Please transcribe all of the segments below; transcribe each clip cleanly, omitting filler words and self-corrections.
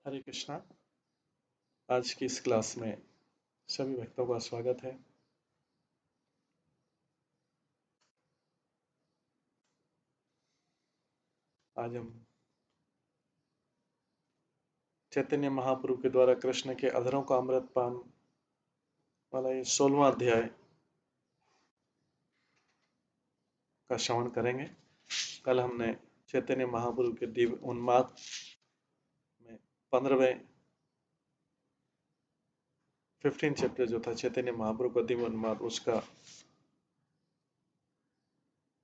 हरे कृष्णा। आज की इस क्लास में सभी भक्तों का स्वागत है। आज हम चैतन्य महाप्रभु के द्वारा कृष्ण के अधरों का अमृत पान वाला ये 16वां अध्याय का श्रवण करेंगे। कल हमने चैतन्य महाप्रभु के दिव्य उन्माद में 15वें 15 चैप्टर जो था चैतन्य महाप्रभु का दिव्य उन्माद उसका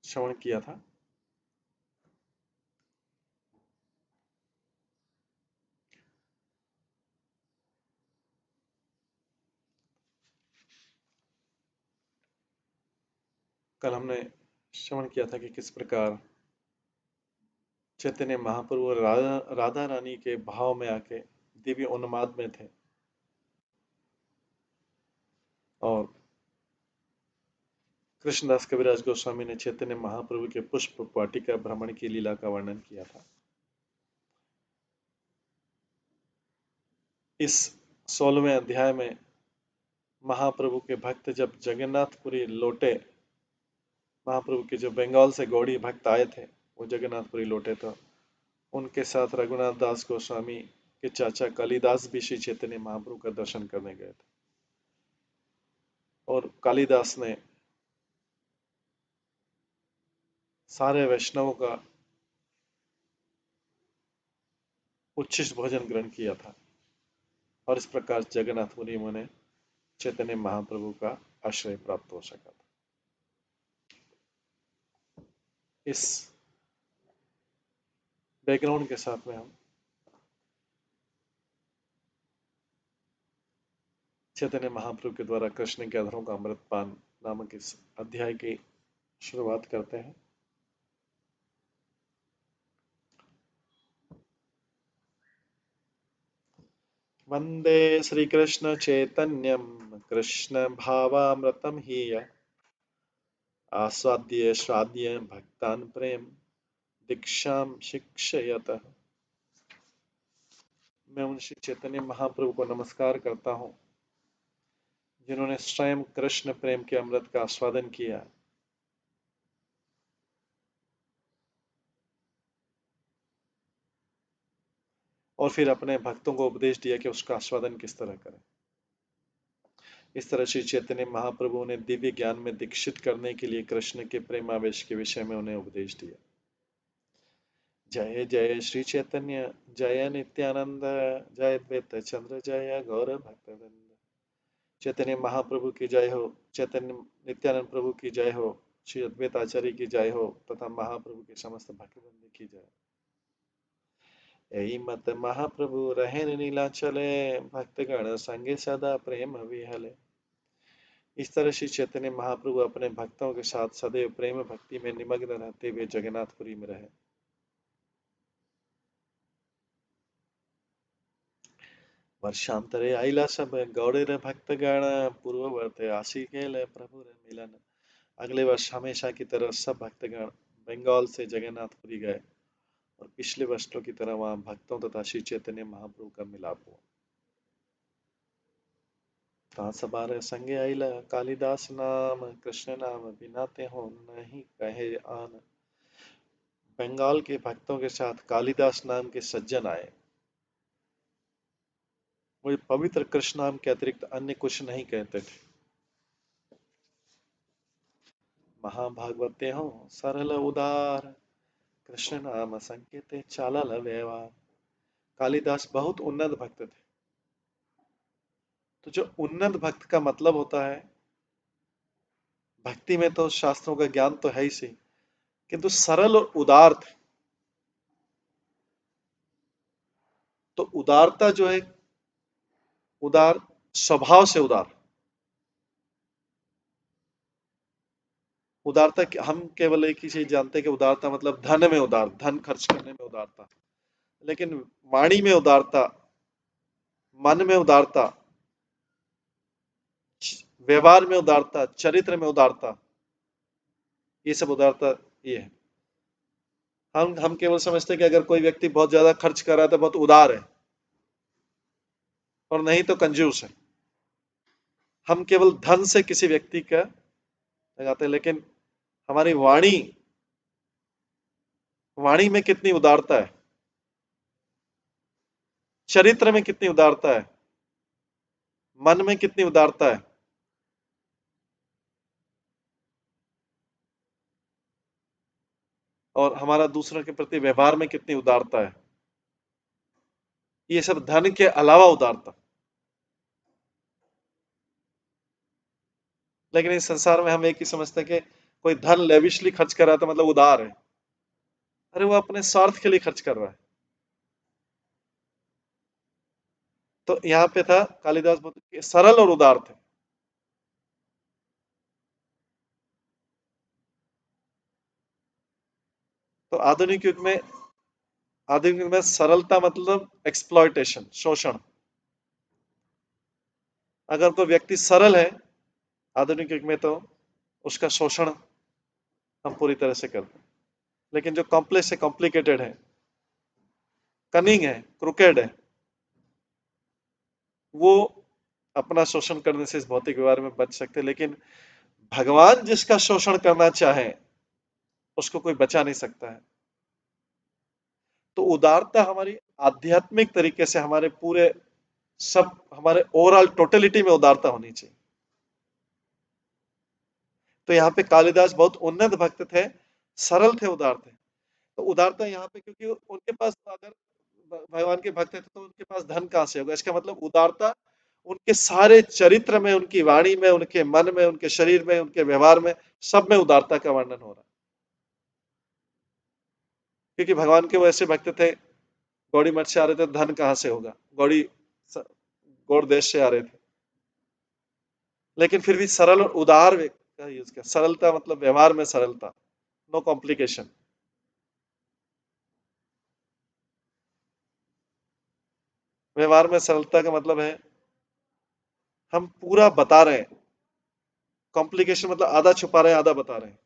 श्रवण किया था। कल हमने श्रवण किया था कि किस प्रकार चैतन्य महाप्रभु राधा रानी के भाव में आके दिव्य उन्माद में थे और कृष्णदास कविराज गोस्वामी ने चैतन्य महाप्रभु के पुष्प वाटिका भ्रमण की लीला का वर्णन किया था। इस 16वें अध्याय में महाप्रभु के भक्त जब जगन्नाथपुरी लौटे, महाप्रभु के जो बंगाल से गौड़ी भक्त आए थे वो जगन्नाथपुरी लौटे तो उनके साथ रघुनाथ दास गोस्वामी के चाचा कालिदास भी श्री चैतन्य महाप्रभु का दर्शन करने गए थे और कालिदास ने सारे वैष्णवों का उच्छिष्ट भोजन ग्रहण किया था और इस प्रकार जगन्नाथपुरी में चैतन्य महाप्रभु का आश्रय प्राप्त हो सका था। इस बैकग्राउंड के साथ में हम चैतन्य महाप्रभु के द्वारा कृष्ण के अधरों का अमृत पान नामक इस अध्याय की शुरुआत करते हैं। वंदे श्री कृष्ण चैतन्यम कृष्ण भावामृतम ही आस्वाद्य श्राद्य भक्तान प्रेम दीक्षाम शिक्षयत। मैं उन श्री चैतन्य महाप्रभु को नमस्कार करता हूँ जिन्होंने स्वयं कृष्ण प्रेम के अमृत का आस्वादन किया और फिर अपने भक्तों को उपदेश दिया कि उसका आस्वादन किस तरह करें। इस तरह श्री चैतन्य महाप्रभु ने दिव्य ज्ञान में दीक्षित करने के लिए कृष्ण के प्रेमावेश के विषय में उन्हें उपदेश दिया। जय जय श्री चैतन्य जय नित्यानंद जय द्वैत चंद्र जय गौर भक्तवृंद। चैतन्य महाप्रभु की जय हो, चैतन्य नित्यानंद प्रभु की जय हो, श्री अद्वैत आचार्य की जय हो तथा महाप्रभु के समस्त भक्तवृंद की जय। यही मत महाप्रभु रहेन नीलाचले भक्तगण संगे सदा प्रेम विहले। इस तरह श्री चैतन्य महाप्रभु अपने भक्तों के साथ सदैव प्रेम भक्ति में निमग्न रहते हुए जगन्नाथपुरी में रहे। वर्षांतरे आइला सब गौड़ेर भक्तगण पूर्ववर्ते आशिकेल प्रभु मिलन। अगले वर्ष हमेशा की तरह सब भक्तगण बंगाल से जगन्नाथपुरी गए और पिछले वर्षों की तरह वहां भक्तों तथा श्री चैतन्य महाप्रभु का मिलाप हुआ। कहाँ सबार संगे आइला कालिदास नाम कृष्ण नाम बिनाते हो नहीं कहे आन। बंगाल के भक्तों के साथ कालिदास नाम के सज्जन आए। वो पवित्र कृष्ण नाम के अतिरिक्त अन्य कुछ नहीं कहते थे। महाभागवते हो सरल उदार कृष्ण नाम संकेते चालल व्यवहार। कालिदास बहुत उन्नत भक्त थे। तो जो उन्नत भक्त का मतलब होता है, भक्ति में तो शास्त्रों का ज्ञान तो है ही सही, किंतु सरल और उदार थे। तो उदारता जो है, उदार स्वभाव से उदार। उदारता हम केवल एक ही चीज जानते हैं कि उदारता मतलब धन में उदार, धन खर्च करने में उदारता, लेकिन वाणी में उदारता, मन में उदारता, व्यवहार में उदारता, चरित्र में उदारता, ये सब उदारता ये है। हम केवल समझते हैं कि अगर कोई व्यक्ति बहुत ज्यादा खर्च कर रहा है तो बहुत उदार है, और नहीं तो कंजूस है। हम केवल धन से किसी व्यक्ति का लगाते हैं, लेकिन हमारी वाणी वाणी में कितनी उदारता है, चरित्र में कितनी उदारता है, मन में कितनी उदारता है, और हमारा दूसरों के प्रति व्यवहार में कितनी उदारता है। ये सब धन के अलावा उदारता। लेकिन इस संसार में हम एक ही समझते हैं कि कोई धन लेविशली खर्च कर रहा है तो मतलब उदार है। अरे वो अपने स्वार्थ के लिए खर्च कर रहा है। तो यहाँ पे था कालिदास बहुत सरल और उदार थे। तो आधुनिक युग में सरलता मतलब एक्सप्लॉयटेशन, शोषण। अगर कोई व्यक्ति सरल है आधुनिक युग में, तो उसका शोषण हम पूरी तरह से करते हैं। लेकिन जो कॉम्प्लेक्स है, कॉम्प्लिकेटेड है, कनिंग है, क्रुकेड है, वो अपना शोषण करने से इस भौतिक व्यवहार में बच सकते हैं। लेकिन भगवान जिसका शोषण करना चाहे उसको कोई बचा नहीं सकता है। तो उदारता हमारी आध्यात्मिक तरीके से हमारे पूरे सब हमारे ओवरऑल टोटलिटी में उदारता होनी चाहिए। तो यहाँ पे कालिदास बहुत उन्नत भक्त थे, सरल थे, उदार थे। तो उदारता यहाँ पे, क्योंकि उनके पास अगर भगवान के भक्त थे तो उनके पास धन कहाँ से होगा। इसका मतलब उदारता उनके सारे चरित्र में, उनकी वाणी में, उनके मन में, उनके शरीर में, उनके व्यवहार में, सब में उदारता का वर्णन हो रहा है। क्योंकि भगवान के वो ऐसे भक्त थे, गौड़ी मठ से आ रहे थे, धन कहाँ से होगा, गौड़ देश से आ रहे थे, लेकिन फिर भी सरल और उदार का यूज किया। सरलता मतलब व्यवहार में सरलता, नो कॉम्प्लिकेशन। व्यवहार में सरलता का मतलब है हम पूरा बता रहे हैं, कॉम्प्लिकेशन मतलब आधा छुपा रहे हैं, आधा बता रहे हैं,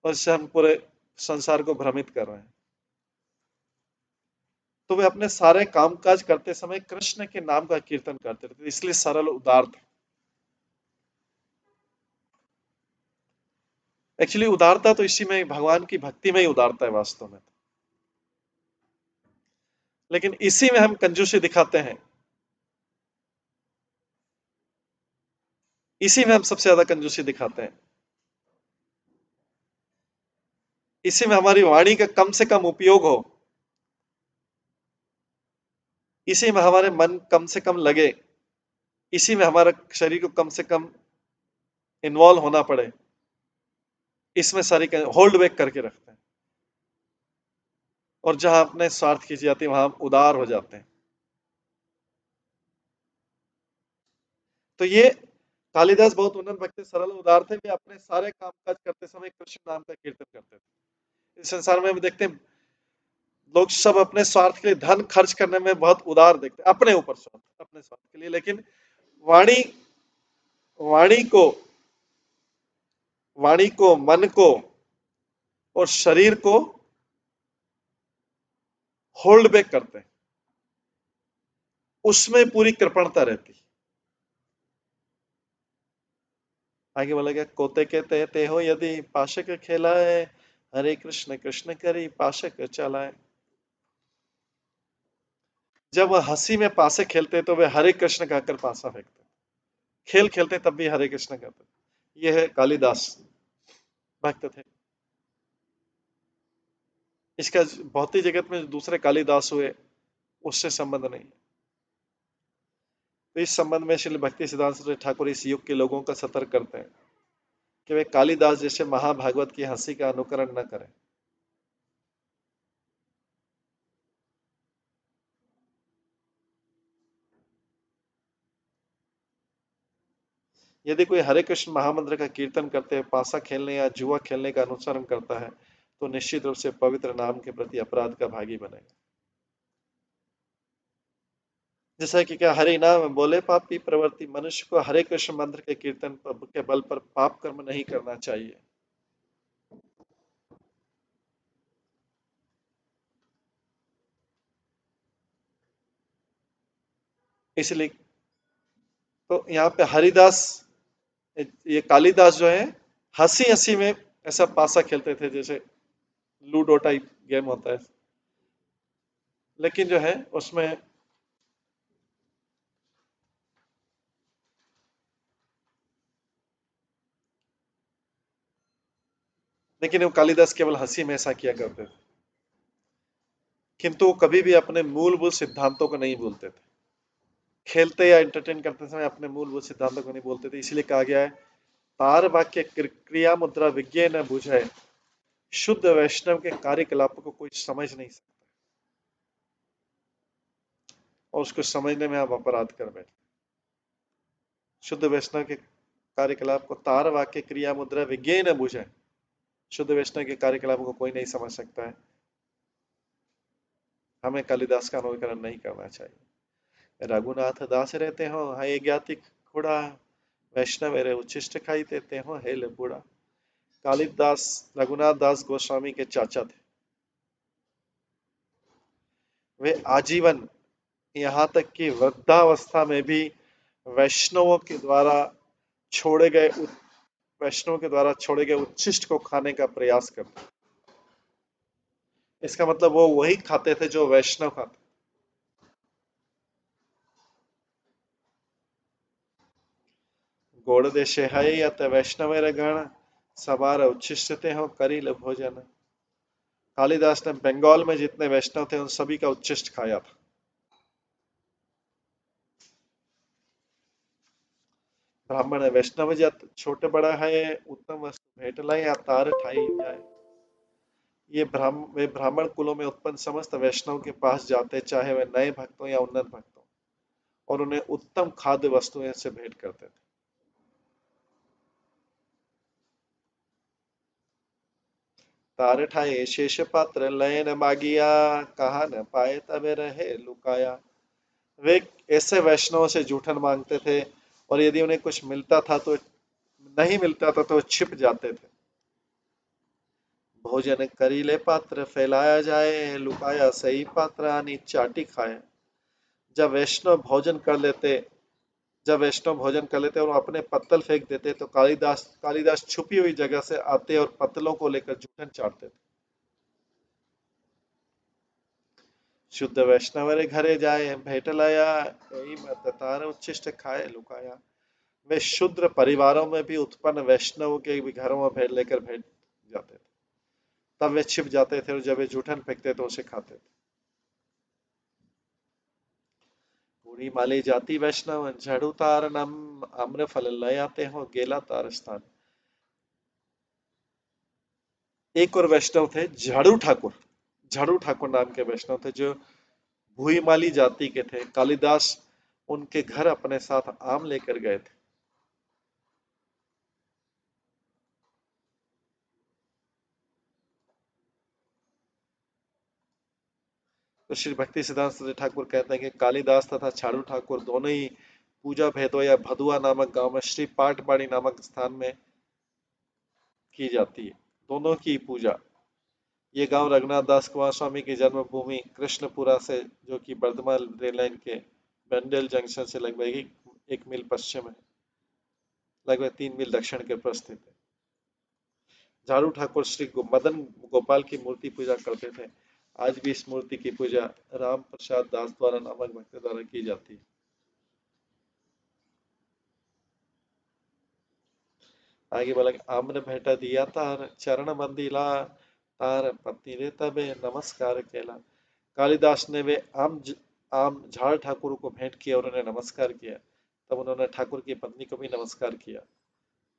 और इससे हम पूरे संसार को भ्रमित कर रहे हैं। तो वे अपने सारे कामकाज करते समय कृष्ण के नाम का कीर्तन करते थे, इसलिए सरल उदार थे। एक्चुअली उदारता तो इसी में, भगवान की भक्ति में ही उदारता है वास्तव में। लेकिन इसी में हम कंजूसी दिखाते हैं, इसी में हम सबसे ज्यादा कंजूसी दिखाते हैं, इसी में हमारी वाणी का कम से कम उपयोग हो, इसी में हमारे मन कम से कम लगे, इसी में हमारा शरीर को कम से कम इन्वॉल्व होना पड़े, इसमें सारी होल्ड बैक करके रखते हैं। और जहां अपने स्वार्थ की जाती है वहां हम उदार हो जाते हैं। तो ये कालिदास बहुत उन्नत भक्त, सरल उदार थे। वे अपने सारे कामकाज करते समय कृष्ण नाम का कीर्तन करते थे। इस संसार में हम देखते हैं लोग सब अपने स्वार्थ के लिए धन खर्च करने में बहुत उदार देखते हैं, अपने ऊपर स्वार्थ, अपने स्वार्थ के लिए। लेकिन वाणी वाणी को वाणी को, मन को और शरीर को होल्ड बैक करते हैं, उसमें पूरी कृपणता रहती है। आगे बोला गया, कोते के ते हो यदि पाशक खेलाए, हरे कृष्ण कृष्ण करी पाशक चलाए। जब वह हंसी में पासे खेलते तो वे हरे कृष्ण कहकर पासा फेंकते, खेल खेलते तब भी हरे कृष्ण कहते। यह है कालिदास भक्त थे। इसका भौतिक जगत में दूसरे कालिदास हुए उससे संबंध नहीं है। तो इस संबंध में श्री भक्ति सिद्धांत ठाकुर इस युग के लोगों का सतर्क करते हैं कि वे कालिदास जैसे महाभागवत की हंसी का अनुकरण न करें। यदि कोई हरे कृष्ण महामंत्र का कीर्तन करते हैं पासा खेलने या जुआ खेलने का अनुसरण करता है तो निश्चित रूप से पवित्र नाम के प्रति अपराध का भागी बनेगा। जैसा कि क्या हरि नाम बोले पापी प्रवृत्ति, मनुष्य को हरे कृष्ण मंत्र के कीर्तन के बल पर पाप कर्म नहीं करना चाहिए। इसलिए तो यहाँ पे हरिदास, ये कालिदास जो है हंसी हंसी में ऐसा पासा खेलते थे जैसे लूडो टाइप गेम होता है, लेकिन जो है उसमें, लेकिन वो कालिदास केवल हंसी में ऐसा किया करते थे, किंतु वो कभी भी अपने मूलभूत सिद्धांतों को नहीं भूलते थे। खेलते या एंटरटेन करते समय अपने मूलभूत सिद्धांतों को नहीं बोलते थे, इसलिए कहा गया है तार वाक्य क्रिया मुद्रा विज्ञे न बुझे, शुद्ध वैष्णव के कार्यकलापों को कोई समझ नहीं सकता, और उसको समझने में आप अपराध कर बैठे। शुद्ध वैष्णव के कार्यकलाप को तार वाक्य क्रिया मुद्रा विज्ञे न बुझे, शुद्ध वैष्णव के कार्यकलापों को कोई नहीं समझ सकता है। हमें कालिदास का अनुकरण नहीं करना चाहिए। रघुनाथ दास रहते हो हाय ज्ञाति खुड़ा, वैष्णव रे उच्छिष्ट खाई देते हो हेल बूढ़ा। कालिदास रघुनाथ दास गोस्वामी के चाचा थे। वे आजीवन, यहाँ तक कि वृद्धावस्था में भी वैष्णवों के द्वारा छोड़े गए वैष्णव के द्वारा छोड़े गए उच्छिष्ट को खाने का प्रयास करते। इसका मतलब वो वही खाते थे जो वैष्णव खाते। गोड़ देशे है अत वैष्णव गण, सवार उच्छिष्टते हो करिल भोजन। कालिदास ने बंगाल में जितने वैष्णव थे उन सभी का उच्छिष्ट खाया था। ब्राह्मण वैष्णव जत छोटे बड़ा है, उत्तम वस्तु भेंट लाए या तार ठाई जाए। ये वे ब्राह्मण कुलों में उत्पन्न समस्त वैष्णव के पास जाते, चाहे वे नए भक्त हो या उन्नत भक्त हो, और उन्हें उत्तम खाद्य वस्तुएं से भेंट करते थे। तार ठाए शेष पात्र लय न मागिया, कहा न पाए तबे रहे लुकाया। वे ऐसे वैष्णव से जूठन मांगते थे, और यदि उन्हें कुछ मिलता था तो नहीं मिलता था तो छिप जाते थे। भोजन करीले पात्र फैलाया जाए, लुकाया सही पात्र आनी चाटी खाए। जब वैष्णव भोजन कर लेते जब वैष्णव भोजन कर लेते और अपने पत्तल फेंक देते, तो कालिदास कालिदास छुपी हुई जगह से आते और पत्तलों को लेकर जूठन चाटते थे। शुद्ध वैष्णव रे घरे जाए भेंट लाया, यही मत तार उच्छिष्ट खाए लुकाया। वे शूद्र परिवारों में भी उत्पन्न वैष्णव के भी घरों में भेंट लेकर भेंट जाते थे। तब वे छिप जाते थे और जब वे जूठन फेंकते तो उसे खाते थे। पूरी माली जाति वैष्णव झड़ू तार नम, आम्र फल लयाते हो गेला तार स्थान। एक और वैष्णव थे झाड़ू ठाकुर। झाड़ू ठाकुर नाम के वैष्णव थे जो भूईमाली जाति के थे। कालिदास उनके घर अपने साथ आम लेकर गए थे। तो श्री भक्ति सिद्धांत ठाकुर कहते हैं कि कालिदास तथा झाड़ू ठाकुर दोनों ही पूजा भेदो या भदुआ नामक गांव में श्री पाटबाड़ी नामक स्थान में की जाती है। दोनों की पूजा। ये गांव रघुनाथ दास कुमार स्वामी की जन्मभूमि कृष्णपुरा से, जो कि वर्धमान रेल लाइन के बंडेल जंक्शन से लगभग एक मील पश्चिम है, लगभग 3 मील दक्षिण के पर स्थित है। झाड़ू ठाकुर श्री मदन गोपाल की मूर्ति पूजा करते थे। आज भी इस मूर्ति की पूजा राम प्रसाद दास द्वारा नामक भक्त द्वारा की जाती है। आगे बोला कि आम्र भेंटा दिया तार चरण बंदीला, तार पत्नी रे तबे नमस्कार केला। कालिदास ने वे आम झाड़ ठाकुर को भेंट किया और उन्हें नमस्कार किया। तब उन्होंने ठाकुर की पत्नी को भी नमस्कार किया।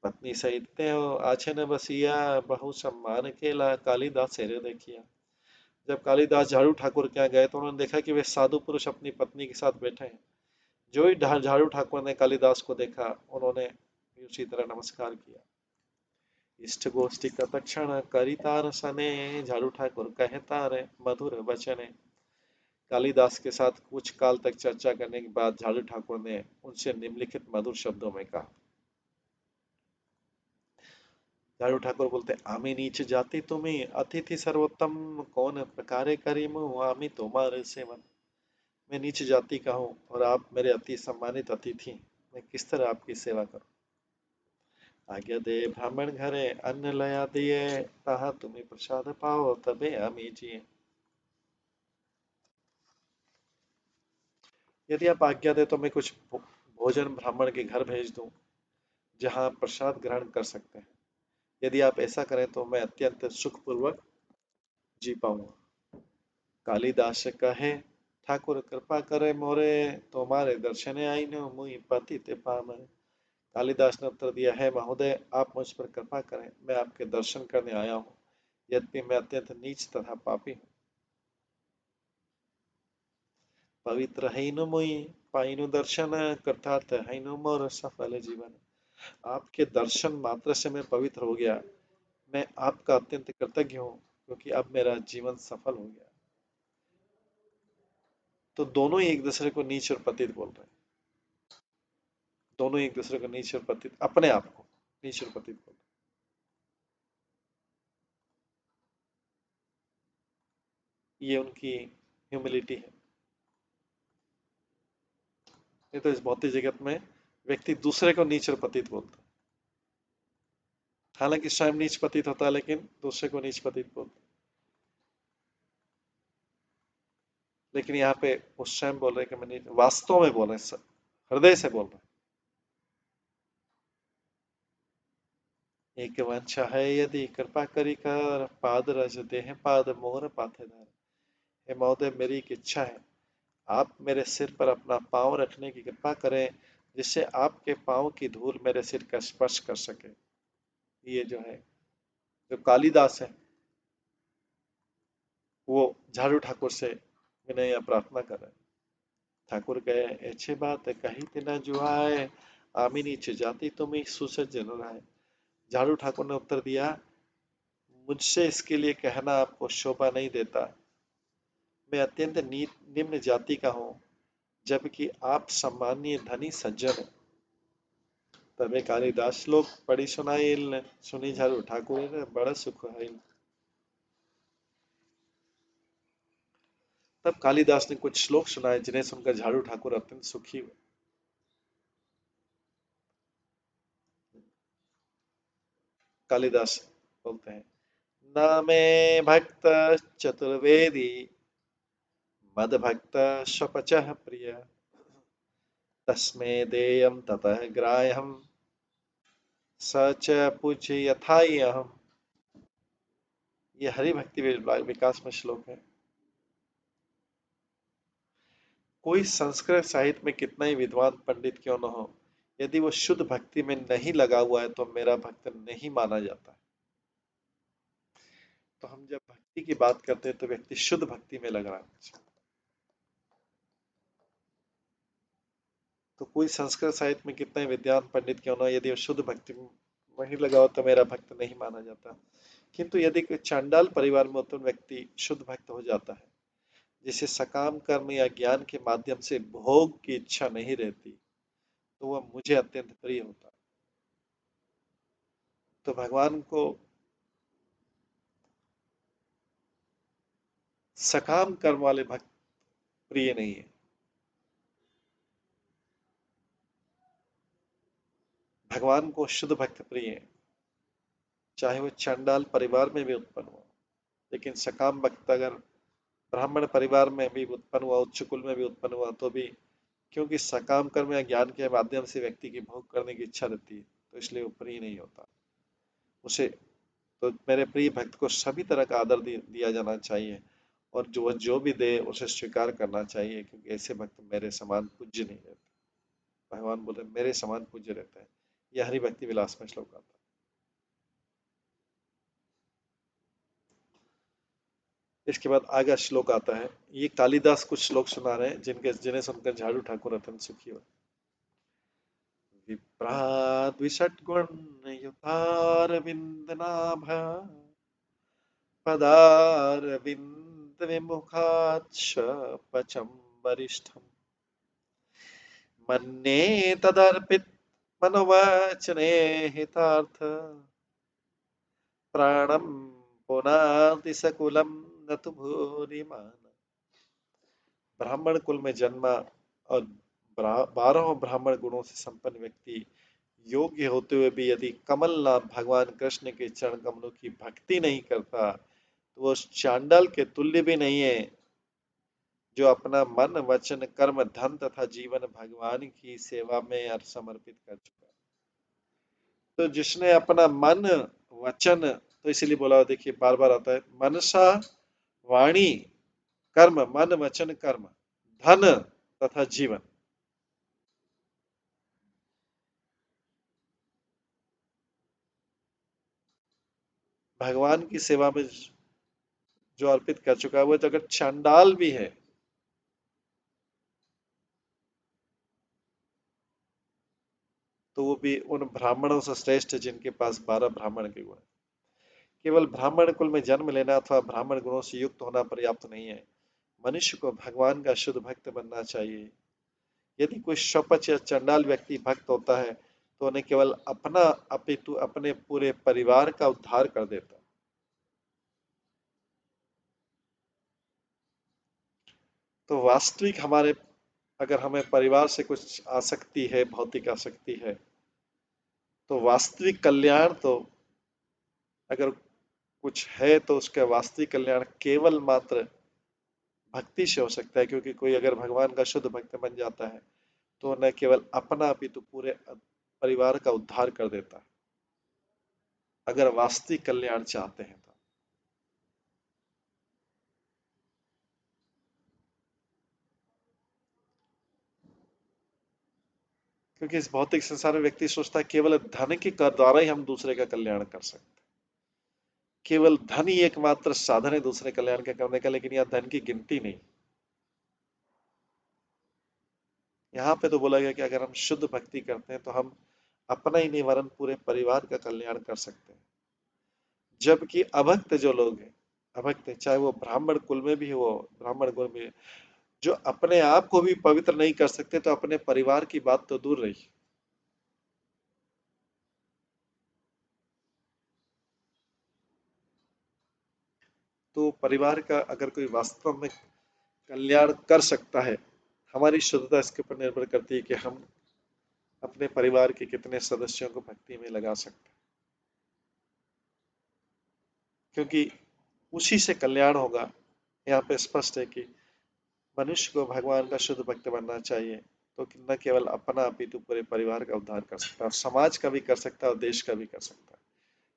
पत्नी सहित ते हो आछे न बसिया, बहु सम्मान केला कालिदास सेरे देखिया। जब कालिदास झाड़ू ठाकुर के यहाँ गए तो उन्होंने देखा कि वे साधु पुरुष अपनी पत्नी के साथ बैठे हैं। जो ही झाड़ू ठाकुर ने कालिदास को देखा, उन्होंने भी उसी तरह नमस्कार किया। इष्ट गोष्ठी कतक्षण करितार सने, झाड़ू ठाकुर कहता रे मधुर वचने। कालिदास के साथ कुछ काल तक चर्चा करने के बाद झाड़ू ठाकुर ने उनसे निम्नलिखित मधुर शब्दों में कहा। झाड़ू ठाकुर बोलते, आमी नीच जाति तुम्हें अतिथि सर्वोत्तम, कौन प्रकारे करीमु आमी तुम्हारे सेवन। मैं नीच जाति का हूँ और आप मेरे अति सम्मानित अतिथि, मैं किस तरह आपकी सेवा करूं? आज्ञा दे ब्राह्मण घरे अन्न लया दिए, ताहा तुम्हें प्रसाद पाओ तबे आमी जिए। यदि आप आज्ञा दे तो मैं कुछ भोजन ब्राह्मण के घर भेज दूं, जहां आप प्रसाद ग्रहण कर सकते हैं। यदि आप ऐसा करें तो मैं अत्यंत सुखपूर्वक जी पाऊंगा। कालिदास कहे, ठाकुर कृपा करे मोरे, तुम्हारे दर्शने आई नो मुई पति ते पामरे। कालिदास ने उत्तर दिया, है महोदय, आप मुझ पर कृपा करें, मैं आपके दर्शन करने आया हूँ, यद्यपि मैं अत्यंत नीच तथा पापी हूँ। पवित्र हैनु मुई पाइनु दर्शन, कृतार्थ हैनु मोर सफल जीवन। आपके दर्शन मात्र से मैं पवित्र हो गया, मैं आपका अत्यंत कृतज्ञ हूँ, क्योंकि अब मेरा जीवन सफल हो गया। तो दोनों ही एक दूसरे को नीच और पतित बोल रहे हैं। दोनों एक दूसरे को नीच और पतित, अपने आप को नीच और पतित बोल रहे हैं। ये उनकी ह्यूमिलिटी है। नहीं तो इस भौतिक जगत में व्यक्ति दूसरे को नीच और पतित बोलता है। हालांकि स्वयं नीच पतित होता है, लेकिन दूसरे को नीच पतित बोलता है। लेकिन यहाँ पे वो स्वयं बोल रहे हैं कि मैं नीच, वास्तव में बोल रहे हैं, हृदय से बोल रहे हैं। एक वांछा है यदि कृपा करी कर, पाद रज देह पाद मोर पाथेदार। हे महोदय, मेरी एक इच्छा है, आप मेरे सिर पर अपना पांव रखने की कृपा करें, जिससे आपके पांव की धूल मेरे सिर का स्पर्श कर सके। ये जो है, जो कालिदास है, वो झाड़ू ठाकुर से विनय या प्रार्थना कर रहे हैं। ठाकुर कहे, अच्छे बात कही तिना जुआए, आमी नीच जाति तुम्हें सुसज्जन राय। झाड़ू ठाकुर ने उत्तर दिया, मुझसे इसके लिए कहना आपको शोभा नहीं देता, मैं अत्यंत निम्न जाति का हूँ, जबकि आप सम्मानीय धनी सज्जन हैं। तबे कालिदास श्लोक पढ़ी सुनाइल, सुनी झाड़ू ठाकुर बड़ा सुख है। तब कालिदास ने कुछ श्लोक सुनाए, जिन्हें सुनकर झाड़ू ठाकुर अत्यंत सुखी हुए। कालिदास बोलते हैं, न मे भक्त चतुर्वेदी, मद भक्त स्वपचः प्रिय, तस्मै देयं ततः ग्राह्यं, स च पूज्य यथाह्यहम्। ये हरि भक्ति विकास में श्लोक है। कोई संस्कृत साहित्य में कितना ही विद्वान पंडित क्यों न हो, यदि वो शुद्ध भक्ति में नहीं लगा हुआ है तो मेरा भक्त नहीं माना जाता। तो हम जब भक्ति की बात करते हैं तो व्यक्ति शुद्ध भक्ति में लग रहा है। तो कोई संस्कृत साहित्य में कितना ही विद्वान पंडित क्यों न हो, यदि वो शुद्ध भक्ति में नहीं लगा हो तो मेरा भक्त नहीं माना जाता। किंतु यदि कोई चांडाल परिवार में उत्पन्न व्यक्ति शुद्ध भक्त हो जाता है, जिसे सकाम कर्म या ज्ञान के माध्यम से भोग की इच्छा नहीं रहती, तो वह मुझे अत्यंत प्रिय होता है। तो भगवान को सकाम कर्म वाले भक्त प्रिय नहीं है। भगवान को शुद्ध भक्त प्रिय है, चाहे वो चंडाल परिवार में भी उत्पन्न हो। लेकिन सकाम भक्त अगर ब्राह्मण परिवार में भी उत्पन्न हुआ, उच्च कुल में भी उत्पन्न हुआ, तो भी क्योंकि सकाम कर्म या ज्ञान के माध्यम से व्यक्ति की भोग करने की इच्छा रहती है, तो इसलिए वो प्रिय नहीं होता उसे। तो मेरे प्रिय भक्त को सभी तरह का आदर दिया जाना चाहिए, और जो भी दे उसे स्वीकार करना चाहिए, क्योंकि ऐसे भक्त मेरे समान पूज्य नहीं रहते। भगवान बोले मेरे समान पूज्य रहता है। यह हरि भक्ति विलास में श्लोक आता है। इसके बाद आगे श्लोक आता है। ये कालिदास कुछ श्लोक सुना रहे हैं, जिन्हें सुनकर झाड़ू ठाकुर अत्यंत सुखी हुए। विप्राद्विषट्गुण युतारविंदनाभ, पदारविंद विमुखाच्छ पचम वरिष्ठम, मन्ये तदर्पित मनोवचने हितार्थ, प्राणम पुनाति सकुलम न तु भूरिमान। ब्राह्मण कुल में जन्मा और 12 ब्राह्मण गुणों से संपन्न व्यक्ति योग्य होते हुए भी यदि कमलनाथ भगवान कृष्ण के चरण कमलों की भक्ति नहीं करता तो वो चांडाल के तुल्य भी नहीं है, जो अपना मन वचन कर्म धन तथा जीवन भगवान की सेवा में समर्पित कर चुका है। तो जिसने अपना मन वचन, तो इसीलिए बोला, देखिए बार बार आता है, मनसा वाणी कर्म, मन वचन कर्म धन तथा जीवन, भगवान की सेवा में जो अर्पित कर चुका है, वो तो अगर चांडाल भी है तो वो भी उन ब्राह्मणों से श्रेष्ठ है जिनके पास 12 ब्राह्मण के गुण। केवल ब्राह्मण कुल में जन्म लेना अथवा ब्राह्मण गुणों से युक्त होना पर्याप्त नहीं है, मनुष्य को भगवान का शुद्ध भक्त बनना चाहिए। यदि कोई शपथ या चंडाल व्यक्ति भक्त होता है तो उन्हें केवल अपना अपितु अपने पूरे परिवार का उद्धार कर देता है। तो वास्तविक हमारे, अगर हमें परिवार से कुछ आसक्ति है, भौतिक आसक्ति है, तो वास्तविक कल्याण तो अगर कुछ है तो उसका वास्तविक कल्याण केवल मात्र भक्ति से हो सकता है, क्योंकि कोई अगर भगवान का शुद्ध भक्त बन जाता है तो न केवल अपना अपितु पूरे परिवार का उद्धार कर देता है, अगर वास्तविक कल्याण चाहते हैं तो। क्योंकि इस भौतिक संसार में व्यक्ति सोचता है केवल धन के द्वारा ही हम दूसरे का कल्याण कर सकते हैं, केवल धन ही एकमात्र साधन है दूसरे कल्याण के करने का, लेकिन यह धन की गिनती नहीं। यहाँ पे तो बोला गया कि अगर हम शुद्ध भक्ति करते हैं तो हम अपना ही नहीं वरन पूरे परिवार का कल्याण कर सकते हैं। जबकि अभक्त जो लोग हैं, अभक्त हैं, चाहे वो ब्राह्मण कुल में भी हो, ब्राह्मण कुल में, जो अपने आप को भी पवित्र नहीं कर सकते तो अपने परिवार की बात तो दूर रही। तो परिवार का अगर कोई वास्तव में कल्याण कर सकता है, हमारी शुद्धता इसके ऊपर निर्भर करती है कि हम अपने परिवार के कितने सदस्यों को भक्ति में लगा सकते हैं, क्योंकि उसी से कल्याण होगा। यहाँ पे स्पष्ट है कि मनुष्य को भगवान का शुद्ध भक्त बनना चाहिए, तो न केवल अपना अपितु पूरे परिवार का उद्धार कर सकता है, और समाज का भी कर सकता है और देश का भी कर सकता है।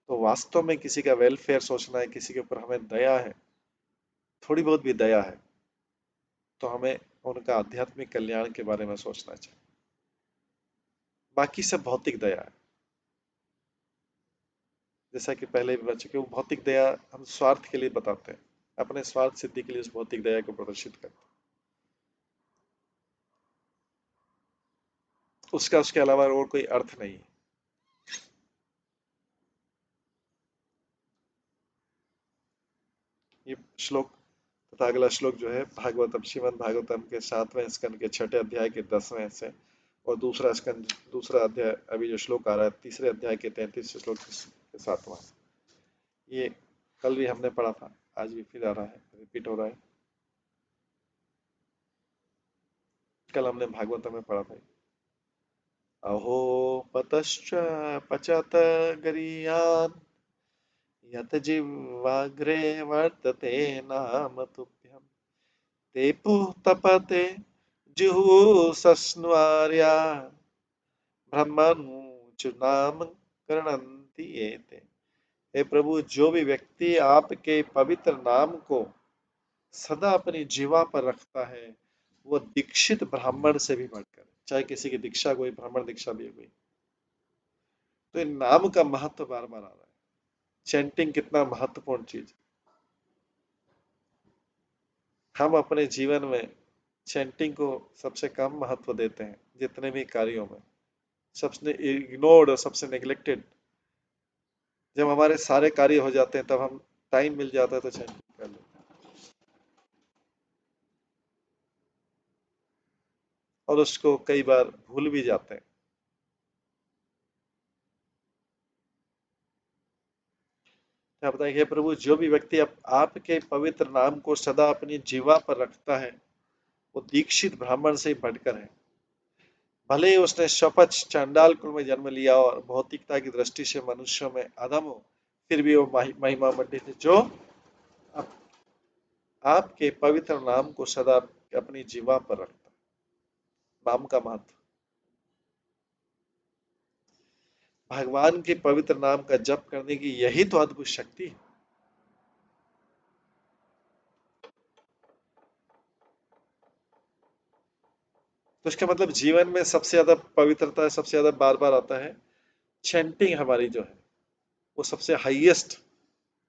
तो वास्तव में किसी का वेलफेयर सोचना है, किसी के ऊपर हमें दया है, थोड़ी बहुत भी दया है, तो हमें उनका आध्यात्मिक कल्याण के बारे में सोचना चाहिए। बाकी सब भौतिक दया है, जैसा कि पहले भी बच्चे, वो भौतिक दया हम स्वार्थ के लिए बताते हैं, अपने स्वार्थ सिद्धि के लिए उस भौतिक दया को प्रदर्शित करते हैं, उसका उसके अलावा और कोई अर्थ नहीं है। ये श्लोक तथा अगला श्लोक जो है भागवतम, श्रीमद् भागवतम के 7वें स्कंद के 6ठे अध्याय के 10वें से, और दूसरा स्कंद, दूसरा अध्याय, अभी जो श्लोक आ रहा है तीसरे अध्याय के 33 श्लोक के 7वां। ये कल भी हमने पढ़ा था, आज भी फिर आ रहा है, रिपीट हो रहा है। कल हमने भागवत में पढ़ा था, अहो पतश्च पचत गरीयान् यत जिह्वाग्रे वर्तते नाम तुभ्यम् तेपुः तपते जुहुसस्नुआर्या ब्रह्मणु नाम गृह्णन्ति एते। हे प्रभु, जो भी व्यक्ति आपके पवित्र नाम को सदा अपनी जीवा पर रखता है, वो दीक्षित ब्राह्मण से भी बढ़कर, चाहे किसी की दीक्षा कोई ब्राह्मण दीक्षा भी हुई। तो इन नाम का महत्व बार बार आ रहा है, चैंटिंग कितना महत्वपूर्ण चीज। हम अपने जीवन में चैंटिंग को सबसे कम महत्व देते हैं, जितने भी कार्यों में सबसे इग्नोर्ड और सबसे नेग्लेक्टेड। जब हमारे सारे कार्य हो जाते हैं तब हम टाइम मिल जाता है तो चैंटिंग कर लेते हैं, और उसको कई बार भूल भी जाते हैं। आप बताइए प्रभु, जो भी व्यक्ति आपके पवित्र नाम को सदा अपनी जीवा पर रखता है, वो दीक्षित ब्राह्मण से ही बढ़कर है। भले ही उसने शपथ चांडाल कुल में जन्म लिया और भौतिकता की दृष्टि से मनुष्यों में अधम हो, फिर भी वो महिमा मंडित है, जो आपके पवित्र नाम को सदा अपनी जीवा पर रखता। नाम का महत्व, भगवान के पवित्र नाम का जप करने की यही तो अद्भुत शक्ति है। तो इसका मतलब जीवन में सबसे ज्यादा पवित्रता सबसे ज्यादा बार बार आता है चैंटिंग हमारी जो है, वो सबसे हाईएस्ट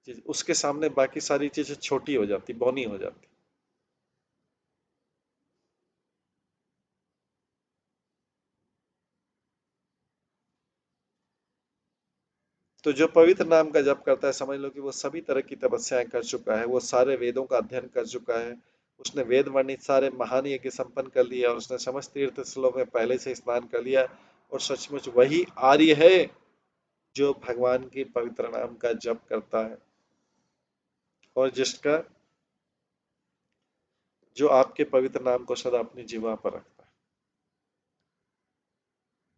चीज, उसके सामने बाकी सारी चीजें छोटी हो जाती, बौनी हो जाती। तो जो पवित्र नाम का जप करता है, समझ लो कि वो सभी तरह की तपस्याएं कर चुका है, वो सारे वेदों का अध्ययन कर चुका है, उसने वेद वर्णित सारे महान यज्ञ संपन्न कर लिया, और उसने समस्त तीर्थ स्थलों में पहले से स्नान कर लिया, और सचमुच वही आर्य है जो भगवान के पवित्र नाम का जप करता है, और जिसका जो आपके पवित्र नाम को सदा अपनी जीवा पर रखता है।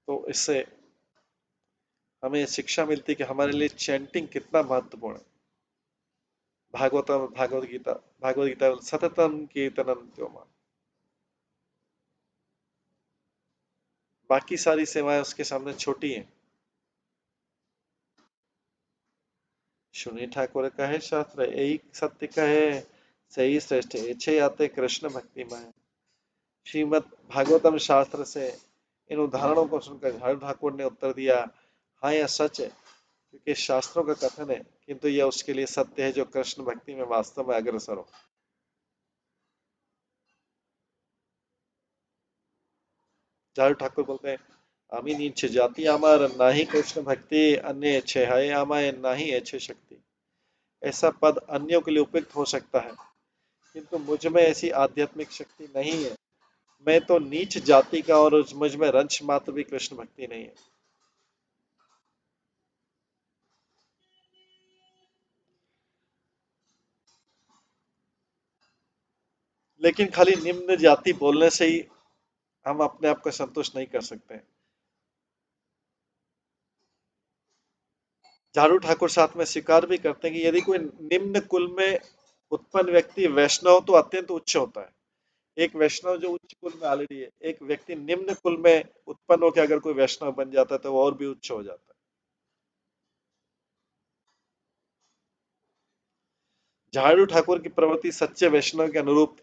तो इससे हमें शिक्षा मिलती है कि हमारे लिए चैंटिंग कितना महत्वपूर्ण है। भागवतम भागवत गीता सततम कीर्तनम त्योमा, बाकी सारी सेवाएं उसके सामने छोटी हैं। सुनी ठाकुर कहे शास्त्र, यही सत्य कहे सही श्रेष्ठ, इच्छे आते कृष्ण भक्ति में। श्रीमद भागवतम शास्त्र से इन उदाहरणों को सुनकर हर ठाकुर ने उत्तर दिया, हाँ यह सच है, क्योंकि शास्त्रों का कथन है, किंतु यह उसके लिए सत्य है जो कृष्ण भक्ति में वास्तव में अग्रसर हो। झाड़ू ठाकुर बोलते हैं, আমি নিচ্ছে জাতি আমার नाही कृष्ण भक्ति अन्य इच्छे है আমায় नाही इच्छे शक्ति। ऐसा पद अन्यों के लिए उपयुक्त हो सकता है, किंतु मुझ में ऐसी आध्यात्मिक शक्ति नहीं है। मैं तो नीच जाति का, और मुझ में रंच मात्र भी कृष्ण भक्ति नहीं है। लेकिन खाली निम्न जाति बोलने से ही हम अपने आप को संतुष्ट नहीं कर सकते। झाड़ू ठाकुर साथ में स्वीकार भी करते हैं कि यदि कोई निम्न कुल में उत्पन्न व्यक्ति वैष्णव हो तो अत्यंत उच्च होता है। एक वैष्णव जो उच्च कुल में ऑलरेडी है, एक व्यक्ति निम्न कुल में उत्पन्न होकर अगर कोई वैष्णव बन जाता है तो वो और भी उच्च हो जाता है। झाड़ू ठाकुर की प्रवृत्ति सच्चे वैष्णव के अनुरूप,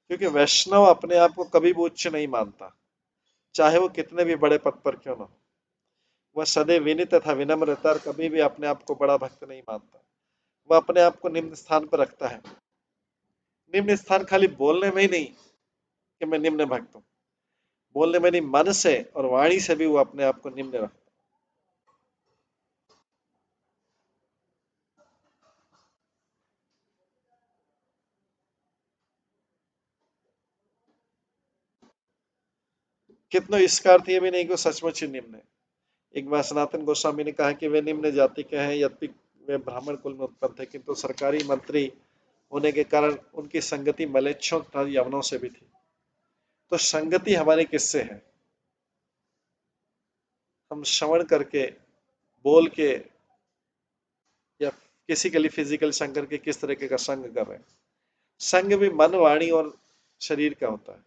क्योंकि वैष्णव अपने आप को कभी भी उच्च नहीं मानता, चाहे वो कितने भी बड़े पद पर क्यों ना हो। वह सदैव विनीत तथा विनम्र रहता है, और कभी भी अपने आप को बड़ा भक्त नहीं मानता। वह अपने आप को निम्न स्थान पर रखता है। निम्न स्थान खाली बोलने में ही नहीं कि मैं निम्न भक्त हूँ, बोलने में नहीं, मन से और वाणी से भी वो अपने आप को निम्न रखता है। कितना इसका अर्थ ये भी नहीं कि वो सचमुच ही निम्न है। एक बार सनातन गोस्वामी ने कहा कि वे निम्न जाति के हैं, यद्यपि वे ब्राह्मण कुल में उत्पन्न थे, किंतु सरकारी मंत्री होने के कारण उनकी संगति मलेच्छों तथा यवनों से भी थी। तो संगति हमारी किससे है? हम श्रवण करके, बोल के, या किसी के लिए फिजिकल संग करके किस तरीके का संग कर रहे हैं। संग भी मन, वाणी और शरीर का होता है।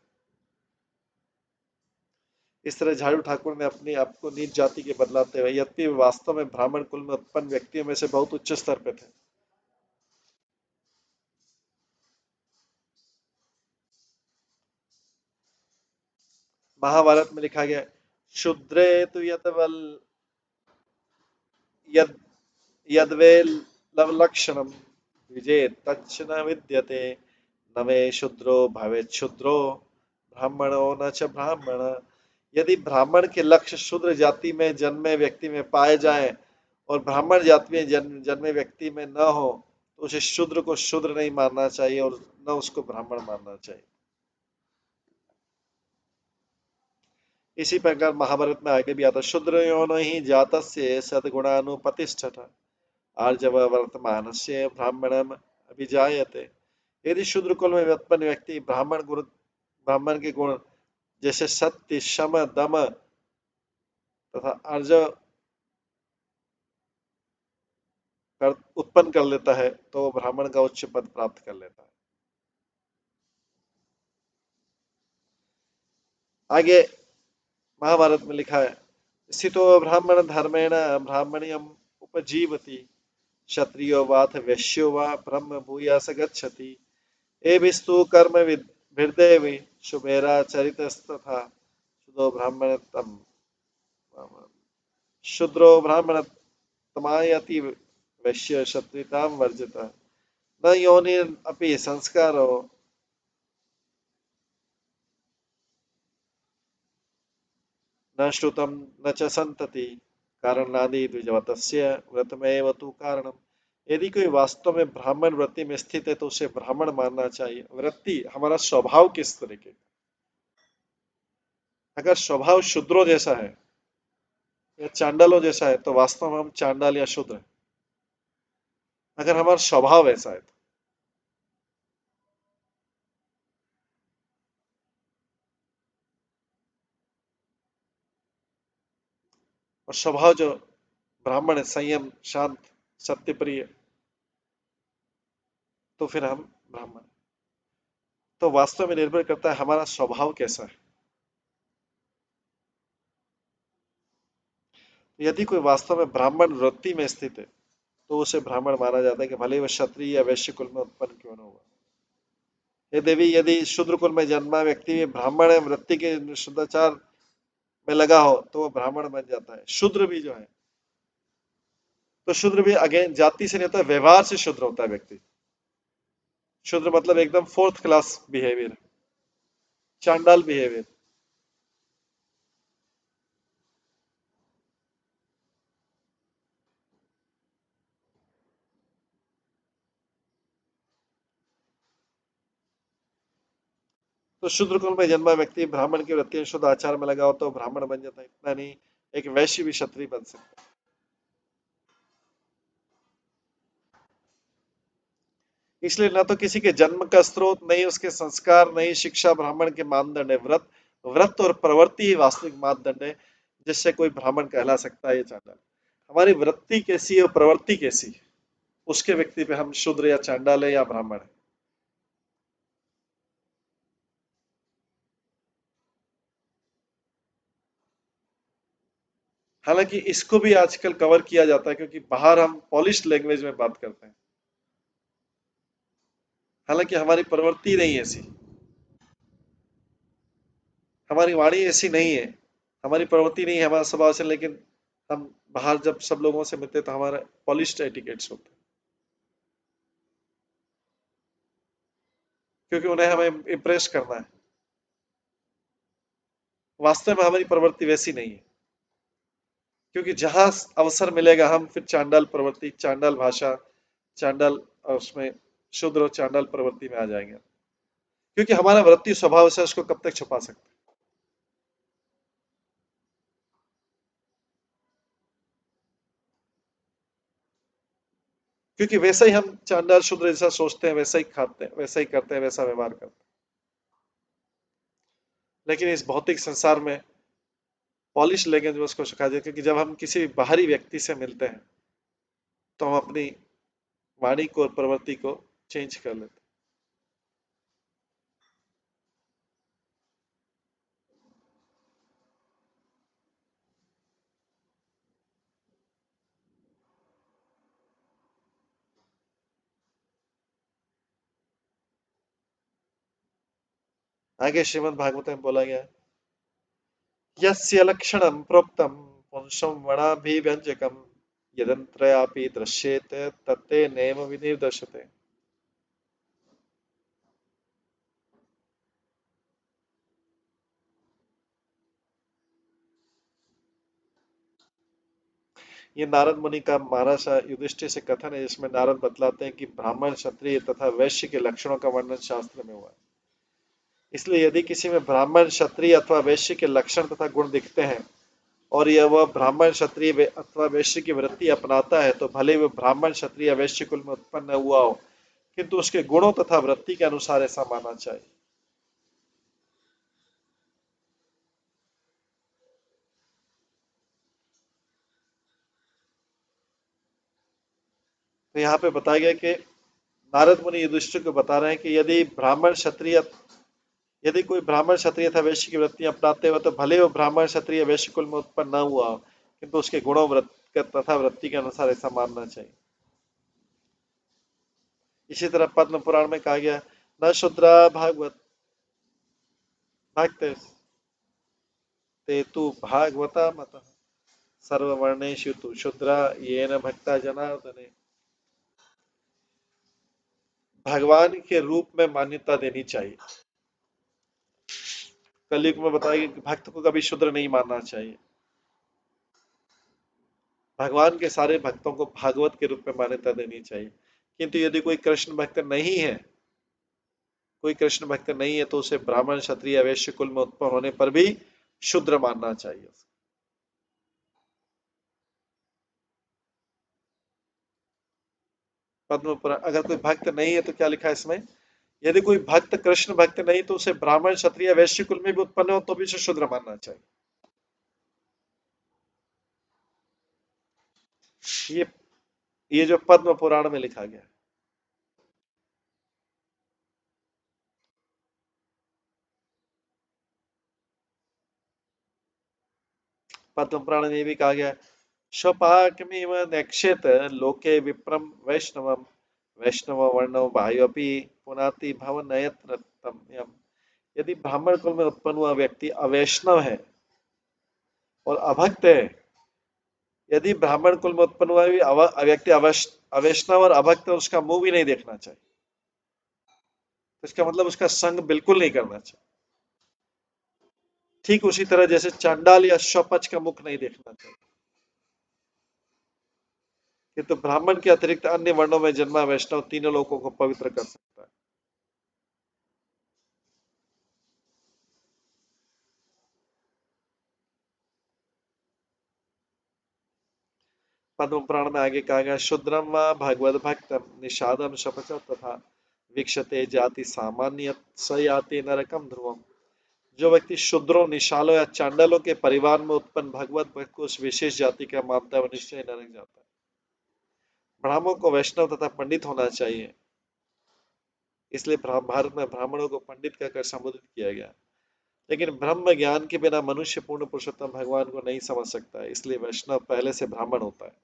इस तरह झाड़ू ठाकुर ने अपने आप को नीच जाति के बदलाते हुए, यद्यपि वे वास्तव में ब्राह्मण कुल में उत्पन्न व्यक्तियों में से बहुत उच्च स्तर पे थे। महाभारत में लिखा गया, शूद्रे तु यद यद्वे लवलक्षणम विजेत तच्च न विद्यते, न मे शूद्रो भवेत् शूद्रो ब्राह्मणो न च ब्राह्मण। यदि ब्राह्मण के लक्ष्य शूद्र जाति में जन्मे व्यक्ति में पाए जाएं, और ब्राह्मण जाति में जन्मे व्यक्ति में न हो, तो उसे शूद्र को शूद्र नहीं मानना चाहिए, और न उसको ब्राह्मण मानना चाहिए। इसी प्रकार महाभारत में आगे भी आता, शूद्र योनो ही जातस्य सद्गुणानुपतिष्ठता आर्जव वर्तमानस्य ब्राह्मणम अभिजायते। यदि शूद्र कुल में उत्पन्न व्यक्ति ब्राह्मण गुरु ब्राह्मण के गुण जैसे सत्य, शम, दम तथा अर्जव उत्पन्न कर लेता है तो वो ब्राह्मण का उच्च पद प्राप्त कर लेता है। आगे महाभारत में लिखा है, स्थितो ब्राह्मण धर्मेण ब्राह्मण्यम उपजीवति, क्षत्रियो वाथ वैश्यो वा ब्रह्म भूयास गच्छति, एभिस्तु कर्म विद्देवि शुभेरा चरितस्तथा शुद्धो ब्राह्मण तम शूद्रो ब्राह्मण तमायति वैश्य क्षत्रियतां वर्जितः, न योनिर् अपि संस्कारो न श्रुतं न च संतति, कारणादि द्विजवतस्य व्रतमेव तु कारणम। यदि कोई वास्तव में ब्राह्मण वृत्ति में स्थित है तो उसे ब्राह्मण मानना चाहिए। वृत्ति हमारा स्वभाव किस तरीके का, अगर स्वभाव शूद्रों जैसा है या चांडालों जैसा है तो वास्तव में हम चांडाल या शूद्र हैं। अगर हमारा स्वभाव ऐसा है तो। और स्वभाव जो ब्राह्मण है, संयम, शांत, सत्यप्रिय, तो फिर हम ब्राह्मण। तो वास्तव में निर्भर करता है हमारा स्वभाव कैसा है। यदि कोई वास्तव में ब्राह्मण वृत्ति में स्थित है तो उसे ब्राह्मण माना जाता है कि भले वह क्षत्रिय या वैश्य कुल में उत्पन्न क्यों न हुआ। ये देवी यदि शूद्र कुल में जन्मा व्यक्ति ब्राह्मण वृत्ति के शुद्धाचार में लगा हो तो वो ब्राह्मण बन जाता है। शूद्र भी जो है, तो शूद्र भी अगेन जाति से नहीं होता, व्यवहार से शूद्र होता है व्यक्ति। शूद्र मतलब एकदम फोर्थ क्लास बिहेवियर, चांडाल बिहेवियर। तो शूद्र कुल में जन्मा व्यक्ति ब्राह्मण की वृत्ति शुद्ध आचार में लगा हो तो ब्राह्मण बन जाता है। इतना नहीं, एक वैश्य भी क्षत्रिय बन सकता है। इसलिए ना तो किसी के जन्म का स्रोत, नहीं उसके संस्कार, नहीं शिक्षा ब्राह्मण के मानदंड है। व्रत व्रत और प्रवृत्ति ही वास्तविक मानदंड है जिससे कोई ब्राह्मण कहला सकता है ये चांडाल। हमारी वृत्ति कैसी है और प्रवृत्ति कैसी है, उसके व्यक्ति पे हम शूद्र या चांडाल है या ब्राह्मण है। हालांकि इसको भी आजकल कवर किया जाता है क्योंकि बाहर हम पॉलिश लैंग्वेज में बात करते हैं, हालांकि हमारी प्रवृत्ति नहीं ऐसी, हमारी वाणी ऐसी नहीं है, हमारी प्रवृत्ति नहीं है, हमारा स्वभाव से। लेकिन हम बाहर जब सब लोगों से मिलते तो हमारा पॉलिश्ड एटिकेट्स होते हैं क्योंकि उन्हें हमें इम्प्रेस करना है। वास्तव में हमारी प्रवृत्ति वैसी नहीं है क्योंकि जहां अवसर मिलेगा हम फिर चांडाल प्रवृत्ति, चांडाल भाषा, चांडाल और उसमें शूद्र और चांडाल प्रवृत्ति में आ जाएंगे क्योंकि हमारा वृत्ति स्वभाव से उसको कब तक छुपा सकते हैं। क्योंकि वैसा ही हम चांडाल शूद्र जैसा सोचते हैं, वैसा ही खाते हैं, वैसा ही करते हैं, वैसा व्यवहार करते हैं। लेकिन इस भौतिक संसार में पॉलिश लैंग्वेज में उसको सिखाया जाए क्योंकि जब हम किसी बाहरी व्यक्ति से मिलते हैं तो हम अपनी वाणी को और प्रवृत्ति को चेंज कर लेते हैं। आगे श्रीमद् भागवत में बोला गया है, यस्य लक्षणं प्रोक्तं पुंसं वणाभिव्यंजकं यदन्त्रयापि दृश्येत तत्तेनैव विनिर्दशते। ये नारद मुनि का महाराज युधिष्ठिर से कथन है जिसमें नारद बतलाते हैं कि ब्राह्मण, क्षत्रिय तथा वैश्य के लक्षणों का वर्णन शास्त्र में हुआ है। इसलिए यदि किसी में ब्राह्मण, क्षत्रिय अथवा वैश्य के लक्षण तथा गुण दिखते हैं और यह वह ब्राह्मण, क्षत्रिय अथवा वैश्य की वृत्ति अपनाता है तो भले वह ब्राह्मण, क्षत्रिय, वैश्य कुल में उत्पन्न हुआ हो किंतु उसके गुणों तथा वृत्ति के अनुसार ऐसा मानना चाहिए। तो यहाँ पे बताया गया कि नारद मुनि युधिष्ठिर को बता रहे हैं कि यदि कोई ब्राह्मण क्षत्रिय था वैश्य की वृत्तियां अपनाते हुए तो भले वो ब्राह्मण क्षत्रिय वैश्य कुल में उत्पन्न न हुआ हो, किंतु उसके गुणों तथा वृत्ति के अनुसार ऐसा मानना चाहिए। इसी तरह पद्म पुराण में कहा गया, न शूद्रा भागवत भक्त ते तु भागवता मतः सर्ववर्णेषु तु शूद्रा येन भक्ता जनार्दने। भगवान के रूप में मान्यता देनी चाहिए। कलयुग में बताया कि भक्त को कभी शूद्र नहीं मानना चाहिए। भगवान के सारे भक्तों को भागवत के रूप में मान्यता देनी चाहिए। किंतु यदि कोई कृष्ण भक्त नहीं है, तो उसे ब्राह्मण क्षत्रिय वैश्य कुल में उत्पन्न होने पर भी शूद्र मानना चाहिए। पद्म पुराण, अगर कोई भक्त नहीं है तो क्या लिखा है इसमें, यदि कोई भक्त कृष्ण भक्त नहीं तो उसे ब्राह्मण क्षत्रिय वैश्य कुल में भी उत्पन्न हो तो भी उसे शूद्र मानना चाहिए। ये ये जो पद्म पुराण में लिखा गया है। पद्म पुराण में ये भी कहा गया है, स्वपाकमिव नेक्षेत लोके विप्रम वैष्णवम वैष्णव वर्णो भाइयोपि पुनाति भव नयत्रतम्यम। यदि ब्राह्मण कुल में उत्पन्न हुआ व्यक्ति अवैष्णव है और अभक्त है, यदि ब्राह्मण कुल में उत्पन्न हुआ व्यक्ति अवैष्णव और अभक्त है, उसका मुंह भी नहीं देखना चाहिए। तो इसका मतलब उसका संग बिल्कुल नहीं करना चाहिए। ठीक उसी तरह जैसे चांडाल या शौपच का मुख नहीं देखना चाहिए। ये तो ब्राह्मण के अतिरिक्त अन्य वर्णों में जन्मा वैष्णव तीनों लोगों को पवित्र कर सकता है। पद्म पुराण में आगे कहा गया, शुद्रम व भगवद भक्तम निषादम शपच तथा वीक्षते जाति सामान्य स याति नरकम ध्रुवम। जो व्यक्ति शूद्रों निशालों या चांडालों के परिवार में उत्पन्न भगवत भक्त को उस विशेष जाति का मानता है, वह निश्चय नरक जाता है। ब्राह्मणों को वैष्णव तथा पंडित होना चाहिए, इसलिए भारत में ब्राह्मणों को पंडित कहकर संबोधित किया गया। लेकिन ब्रह्म ज्ञान के बिना मनुष्य पूर्ण पुरुषोत्तम भगवान को नहीं समझ सकता है, इसलिए वैष्णव पहले से ब्राह्मण होता है,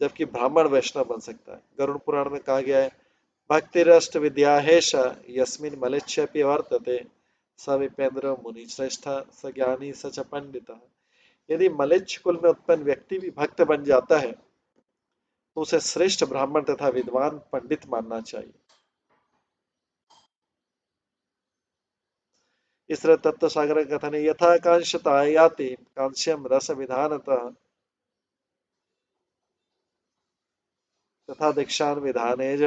जबकि ब्राह्मण वैष्णव बन सकता है। गरुड़ पुराण में कहा गया है, भक्तिरष्ट विद्याहेश यस्मिन् मलेच्छपि वर्तते स विपेन्द्र मुनि श्रेष्ठ स ज्ञानी स च पंडित। यदि मलेच्छ कुल में उत्पन्न व्यक्ति भी भक्त बन जाता है तो उसे श्रेष्ठ ब्राह्मण तथा विद्वान पंडित मानना चाहिए। इस तरह तत्व सागर का कथन है, यथा कांक्षता याति कांस्यम रस विधानतः तथा दीक्षान विधानेज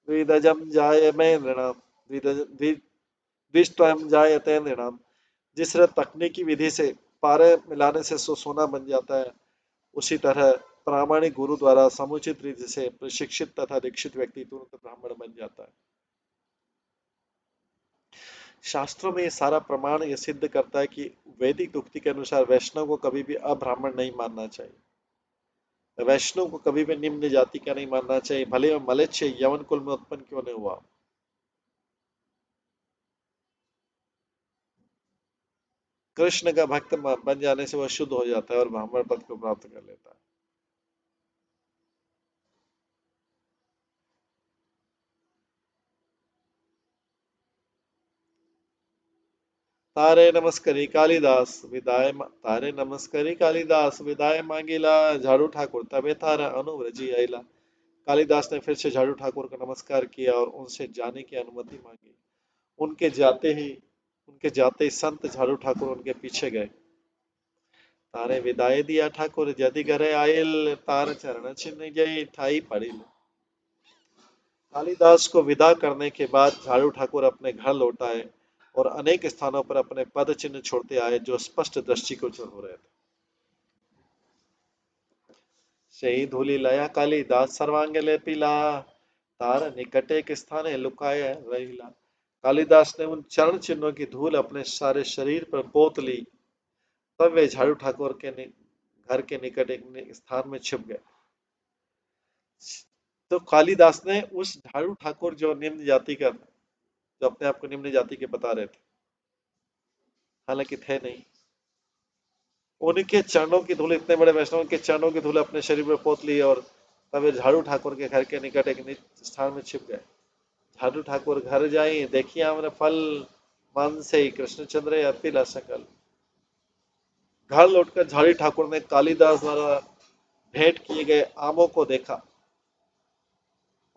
द्विदजम जायमे नृणाम द्विष्टयम जायते नृणाम। जिस तरह तकनीकी विधि से पारे मिलाने से सोना बन जाता है, उसी तरह प्रामाणिक गुरु द्वारा समुचित रीति से प्रशिक्षित तथा दीक्षित व्यक्ति तुरंत ब्राह्मण बन जाता है। शास्त्रों में ये सारा प्रमाण ये सिद्ध करता है कि वैदिक उक्ति के अनुसार वैष्णव को कभी भी अब्राह्मण नहीं मानना चाहिए। वैष्णव को कभी भी निम्न जाति का नहीं मानना चाहिए, भले वह मलेच्छ यवन कुल में उत्पन्न क्यों नहीं हुआ। कृष्ण का भक्त बन जाने से वह शुद्ध हो जाता है और ब्राह्मण पद को प्राप्त कर लेता है। तारे कालिदास विदाय मांगेला झाड़ू ठाकुर तबे तारा अनुव्रजी आईला। कालिदास ने फिर से झाड़ू ठाकुर को नमस्कार किया और उनसे जाने की अनुमति मांगी। उनके जाते ही उनके जाते ही संत झाड़ू ठाकुर उनके पीछे गए। तारे विदाई दिया ठाकुर जदि घरे आयल तार चरण चिन्ह जय ठाई पड़िल। कालिदास को विदा करने के बाद झाड़ू ठाकुर अपने घर लौट आए और अनेक स्थानों पर अपने पद चिन्ह छोड़ते आए जो स्पष्ट दृष्टिगोचर हो रहे थे। सही धूलि लया कालिदास सर्वांग लेपिला तार निकटे के स्थाने लुकाया रहिला। कालिदास ने उन चरण चिन्हों की धूल अपने सारे शरीर पर पोत ली। तब वे झाड़ू ठाकुर के घर के निकट एक स्थान में छिप गए। तो कालिदास ने उस झाड़ू ठाकुर जो निम्न जाति का, जो अपने आप को निम्न जाति के बता रहे थे, हालांकि थे नहीं, उनके चरणों की धूल, इतने बड़े वैष्णव के चरणों की धूल अपने शरीर में पोत ली और तब वे झाड़ू ठाकुर के घर के निकट एक निज स्थान में छिप गए। झाड़ू ठाकुर घर जाई देखिए हमने फल मन से कृष्णचंद्र अपिला सकल। घर लौटकर झाड़ी ठाकुर ने कालिदास द्वारा भेंट किए गए आमों को देखा।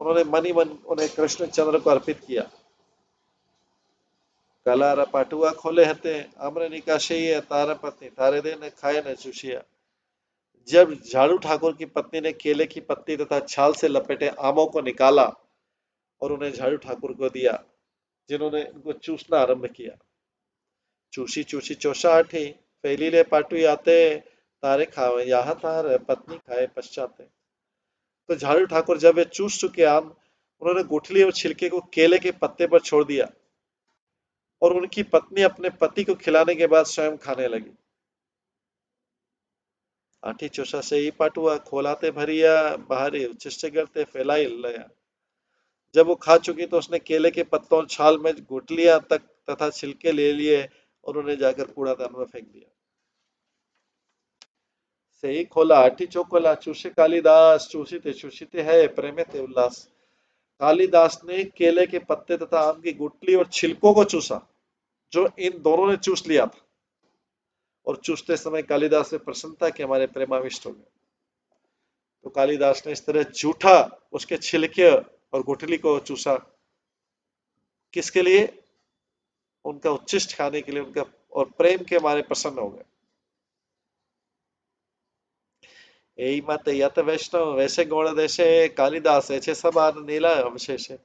उन्होंने मन ही मन उन्हें कृष्णचंद्र को अर्पित किया। कलारा पाटुआ खोले हते आमरे निकाशे तारा पत्नी तारे दे ने खाए न चूसिया। जब झाड़ू ठाकुर की पत्नी ने केले की पत्ती तथा छाल से लपेटे आमों को निकाला और उन्हें झाड़ू ठाकुर को दिया, जिन्होंने इनको चूसना आरंभ किया। चूसी चूसी चोषा आठी फैली ले पाटू आते तारे खावे यहाँ तार पत्नी खाए पश्चाते। तो झाड़ू ठाकुर जब वे चूस चुके आम, उन्होंने गुठली और छिलके को केले के पत्ते पर छोड़ दिया और उनकी पत्नी अपने पति को खिलाने के बाद स्वयं खाने लगी। आठी चोषा से ही पाटुआ खोलाते भरिया बाहरी उच्चिष्ट करते फैलाई लया। जब वो खा चुकी तो उसने केले के पत्तों और छाल में गुठलियां तक तथा छिलके ले लिए और उन्हें जाकर कूड़ादान में फेंक दिया। से ही खोला आठी चौकोला चूसे कालिदास चूसीते है प्रेमे ते उल्लास। कालिदास ने केले के पत्ते तथा आम की गुठली और छिलकों को चूसा, जो इन दोनों ने चूस लिया था, और चूसते समय कालिदास से प्रसन्नता कि हमारे प्रेमाविष्ट हो गए। तो कालिदास ने इस तरह झूठा उसके छिलके और गुठली को चूसा, किसके लिए? उनका उच्चिष्ट खाने के लिए, उनका और प्रेम के मारे प्रसन्न हो गए। यही मत यत वैष्णव वैसे गौड़ देशे कालिदास ऐसे सब आर नीला अवशेष है।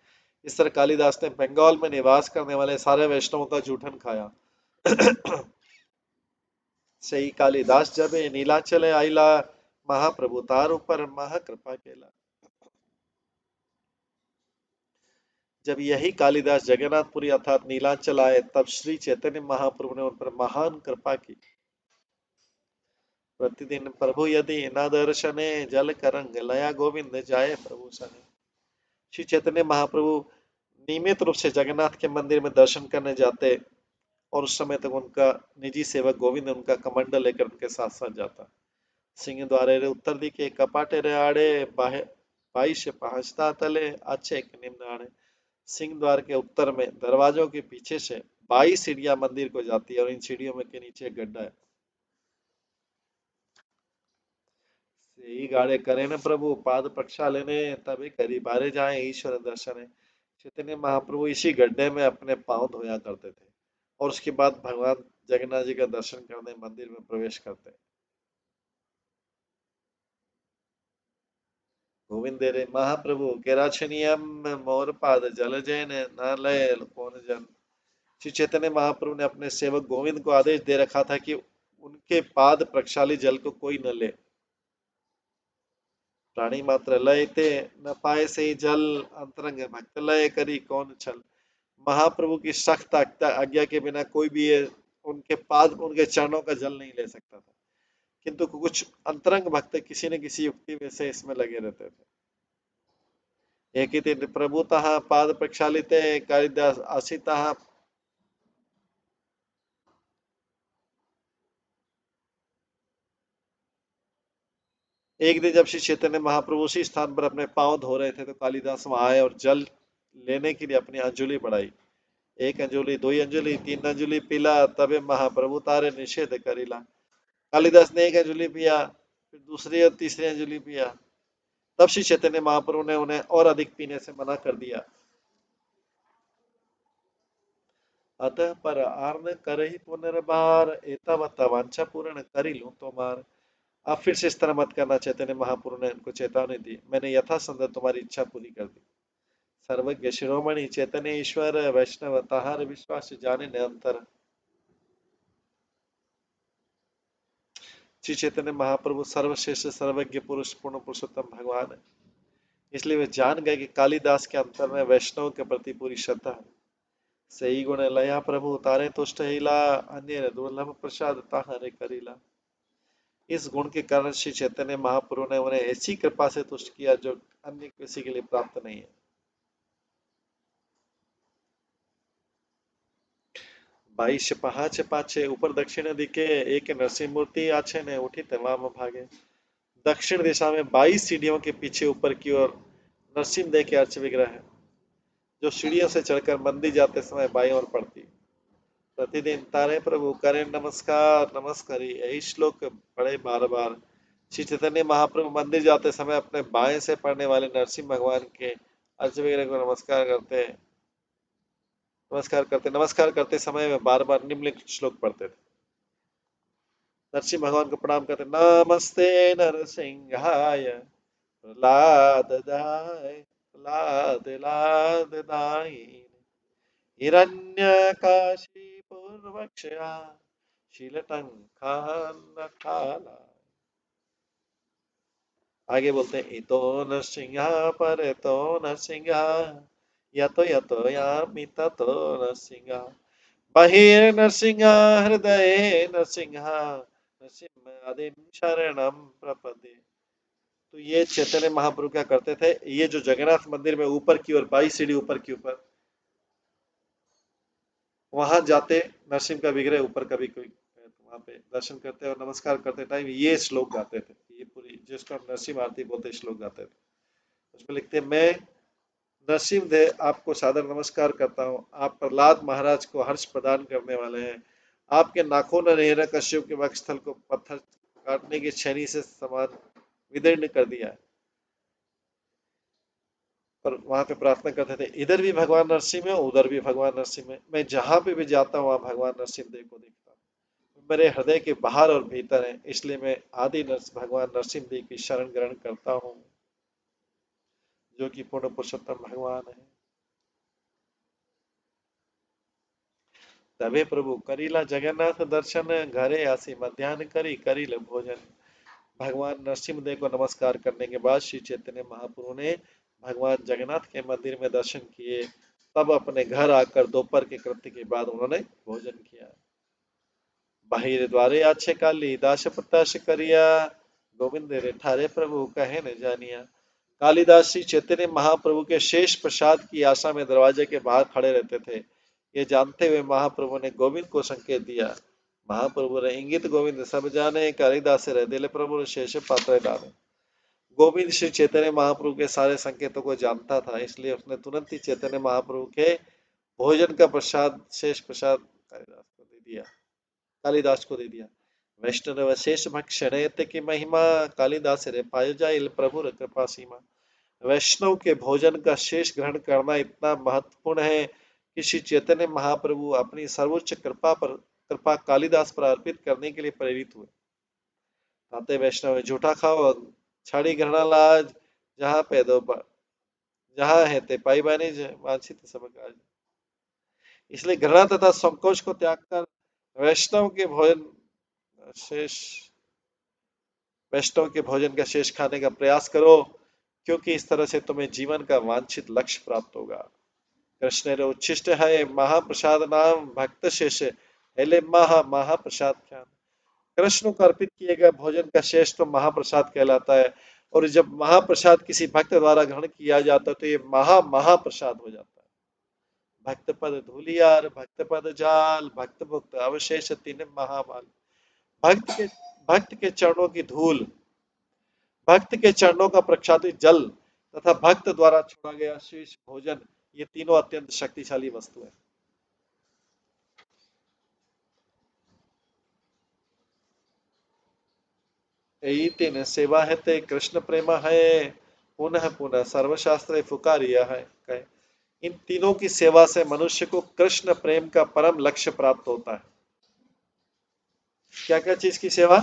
इस तरह कालिदास ने बंगाल में निवास करने वाले सारे वैष्णवों का जूठन खाया। सही कालिदास जब नीलाचले आइला महाप्रभु तार ऊपर महाकृपा केला। जब यही कालिदास जगन्नाथपुरी अर्थात नीलांचल आए, तब श्री चैतन्य महाप्रभु ने उन पर महान कृपा की। प्रतिदिन प्रभु यदि न दर्शने जल करंग लया गोविंद जाए प्रभु सने। श्री चैतन्य महाप्रभु नियमित रूप से जगन्नाथ के मंदिर में दर्शन करने जाते और उस समय तक उनका निजी सेवक गोविंद उनका कमंडल लेकर उनके साथ साथ जाता। सिंह द्वारे रे उत्तर दिखे कपाटे रे आड़े बाहे बाई से पहुंचता तले अच्छे एक निम्न आड़े। सिंह द्वार के उत्तर में दरवाजों के पीछे से 22 सीढ़ियां मंदिर को जाती है और इन सीढ़ियों में के नीचे एक गड्ढा है। यही गाड़े करे न प्रभु पाद प्रक्षालन लेने तभी करी बारे जाए ईश्वर दर्शन। चैतन्य महाप्रभु इसी गड्ढे में अपने पांव धोया करते थे और उसके बाद भगवान जगन्नाथ जी का दर्शन करने मंदिर में प्रवेश करते। गोविंद रे महाप्रभु केराछनियम मोर पाद जल जैन न लय कौन जन। श्री चैतन्य महाप्रभु ने अपने सेवक गोविंद को आदेश दे रखा था कि उनके पाद प्रक्षाली जल को कोई न ले। प्राणी मात्र लय ते न पाए से ही जल अंतरंग भक्त लय करी कौन छल। महाप्रभु की सख्त आज्ञा के बिना कोई भी ये उनके पाद उनके चरणों का जल नहीं ले सकता था, किंतु कुछ अंतरंग भक्त किसी न किसी युक्ति में से इसमें लगे रहते थे। एक ही प्रभुतः पाद प्रक्षालिते कालिदास आशितः। एक दिन जब श्री चैतन्य महाप्रभु उसी स्थान पर अपने पांव धो रहे थे तो कालिदास वहां आए और जल लेने के लिए अपनी अंजुलि बढ़ाई। एक अंजुलि दो अंजुलि तीन अंजुलि पीला तबे महाप्रभु तारे निषेध करीला। कालिदास ने एक अंजुलि पिया, फिर दूसरी और तीसरी अंजुलि पिया, तब श्री चैतन्य महाप्रभु ने उन्हें और अधिक पीने से मना कर दिया। अतः पर आर्न कर ही पुनर्बार एतावता वांछा पूर्ण करी लूं तो मार। आप फिर से इस तरह मत करना, चैतन्य महाप्रभु ने उनको चेतावनी दी। मैंने यथासंभव तुम्हारी इच्छा पूरी कर दी। सर्वज्ञ शिरोमणि चैतन्य ईश्वर वैष्णव ताहार विश्वास जाने निरंतर। श्री चैतन्य महाप्रभु सर्वश्रेष्ठ सर्वज्ञ पुरुष पूर्ण पुरुषोत्तम भगवान है, इसलिए वे जान गए कि कालिदास के अंतर में वैष्णव के प्रति पूरी श्रद्धा है। सही गुण लया प्रभु तारे तुष्ट हिला अन्य दुर्लभ प्रसाद ताहरे करीला। इस गुण के कारण श्री चैतन्य महाप्रभु ने उन्हें ऐसी कृपा से तुष्ट किया जो अन्य किसी के लिए प्राप्त नहीं है। 22 पहाचे पाछे ऊपर दक्षिण दिखे एक नरसिंह मूर्ति आछे ने उठी तमाम भागे। दक्षिण दिशा में 22 सीढ़ियों के पीछे ऊपर की ओर नरसिंह देव के अर्च विग्रह है, जो सीढ़ियों से चढ़कर मंदिर जाते समय बाईं ओर पड़ती। प्रतिदिन तारे प्रभु करें नमस्कार नमस्कारी, यही श्लोक पढ़े बार बार। श्री चैतन्य महाप्रभु मंदिर जाते समय अपने बाएं से पढ़ने वाले नरसिंह भगवान के अर्च विग्रह को नमस्कार करते समय वे बार बार निम्नलिखित श्लोक पढ़ते थे। नरसिंह भगवान को प्रणाम करते, नमस्ते नरसिंहाय प्रहलादाय हिरण्यकाशिपूर्वक्षया शीलटंकानकाला। आगे बोलते हैं, इतो नरसिंहा परतो नरसिंहा यतो यतो यामि ततो नरसिंहा बहिर्नरसिंहा हृदये नरसिंहा नरसिंहादिं शरणं प्रपद्ये। तो ये चैतन्य महाप्रभु क्या करते थे, ये जो जगन्नाथ मंदिर में ऊपर की ओर 22 सीढ़ी ऊपर की ऊपर, वहां जाते नरसिंह का विग्रह ऊपर कभी कोई वहां पे दर्शन करते और नमस्कार करते टाइम ये श्लोक गाते थे। ये पूरी जिसको हम नरसिंह आरती बोलते श्लोक गाते थे। उसमें लिखते, मैं नरसिंह देव आपको सादर नमस्कार करता हूँ। आप प्रहलाद महाराज को हर्ष प्रदान करने वाले हैं। आपके नाखून ने हिरण्यकश्यप के वक्षस्थल को पत्थर काटने की छेनी से समान विदीर्ण कर दिया। पर वहां पे प्रार्थना करते थे, इधर भी भगवान नरसिंह है, उधर भी भगवान नरसिंह है। मैं जहां पे भी जाता हूँ वहां भगवान नरसिंह देव को देखता हूँ। मेरे हृदय के बाहर और भीतर है, इसलिए मैं आदि भगवान नरसिंह देव की शरण ग्रहण करता हूँ, जो कि पूर्ण पुरुषोत्तम भगवान है। तबे प्रभु करीला जगन्नाथ दर्शन, घरे आसी मध्यान्ह करी करील भोजन। भगवान नरसिंह देव को नमस्कार करने के बाद श्री चैतन्य महाप्रभु ने भगवान जगन्नाथ के मंदिर में दर्शन किए। तब अपने घर आकर दोपहर के कृत्य के बाद उन्होंने भोजन किया। बाहिर द्वारे आछे काली दास प्रत्याश करिया, गोविंद रे ठारे प्रभु कहे न जानिया। कालिदास श्री चैतन्य महाप्रभु के शेष प्रसाद की आशा में दरवाजे के बाहर खड़े रहते थे। ये जानते हुए महाप्रभु ने गोविंद को संकेत दिया। महाप्रभु रे इंगित गोविंद सब जाने, कालिदास रे दिल प्रभु शेष पात्र डाले। गोविंद श्री चैतन्य महाप्रभु के सारे संकेतों को जानता था, इसलिए उसने तुरंत ही चैतन्य महाप्रभु के भोजन का प्रसाद शेष प्रसाद कालिदास को दे दिया। वैष्णव शेष भक्षणे की महिमा, कालिदास रे पायो जाइल प्रभु कृपा सीमा। वैष्णव के भोजन का शेष ग्रहण करना इतना महत्वपूर्ण है कि श्री चैतन्य महाप्रभु अपनी सर्वोच्च कृपा कालिदास पर अर्पित करने के लिए प्रेरित हुए। ताते वैष्णव झूठा खाओ छाड़ी ग्रहण लाज, जहाँ पैदो जहाँ है ते पाई बानी वांछित सब काज। इसलिए घृणा तथा संकोच को त्याग कर वैष्णव के भोजन शेष वैष्णव के भोजन का शेष खाने का प्रयास करो, क्योंकि इस तरह से तुम्हें जीवन का वांछित लक्ष्य प्राप्त होगा। कृष्ण रे उच्छिष्ट है महाप्रसाद नाम, भक्त शेष हेले महाप्रसाद ख्यान। कृष्ण को अर्पित किए गए भोजन का शेष तो महाप्रसाद कहलाता है, और जब महाप्रसाद किसी भक्त द्वारा ग्रहण किया जाता है तो ये महाप्रसाद हो जाता है। भक्त पद धूलियार, भक्त पद जाल, भक्त भुक्त अवशेष तीन महामाल। भक्त के भक्त के चरणों की धूल, भक्त के चरणों का प्रक्षालित जल तथा भक्त द्वारा छोड़ा गया शेष भोजन, ये तीनों अत्यंत शक्तिशाली वस्तु है। यही तीन सेवा है ते कृष्ण प्रेमा है, पुनः पुनः सर्वशास्त्र फुकारिया है कहे। इन तीनों की सेवा से मनुष्य को कृष्ण प्रेम का परम लक्ष्य प्राप्त होता है। क्या क्या चीज की सेवा?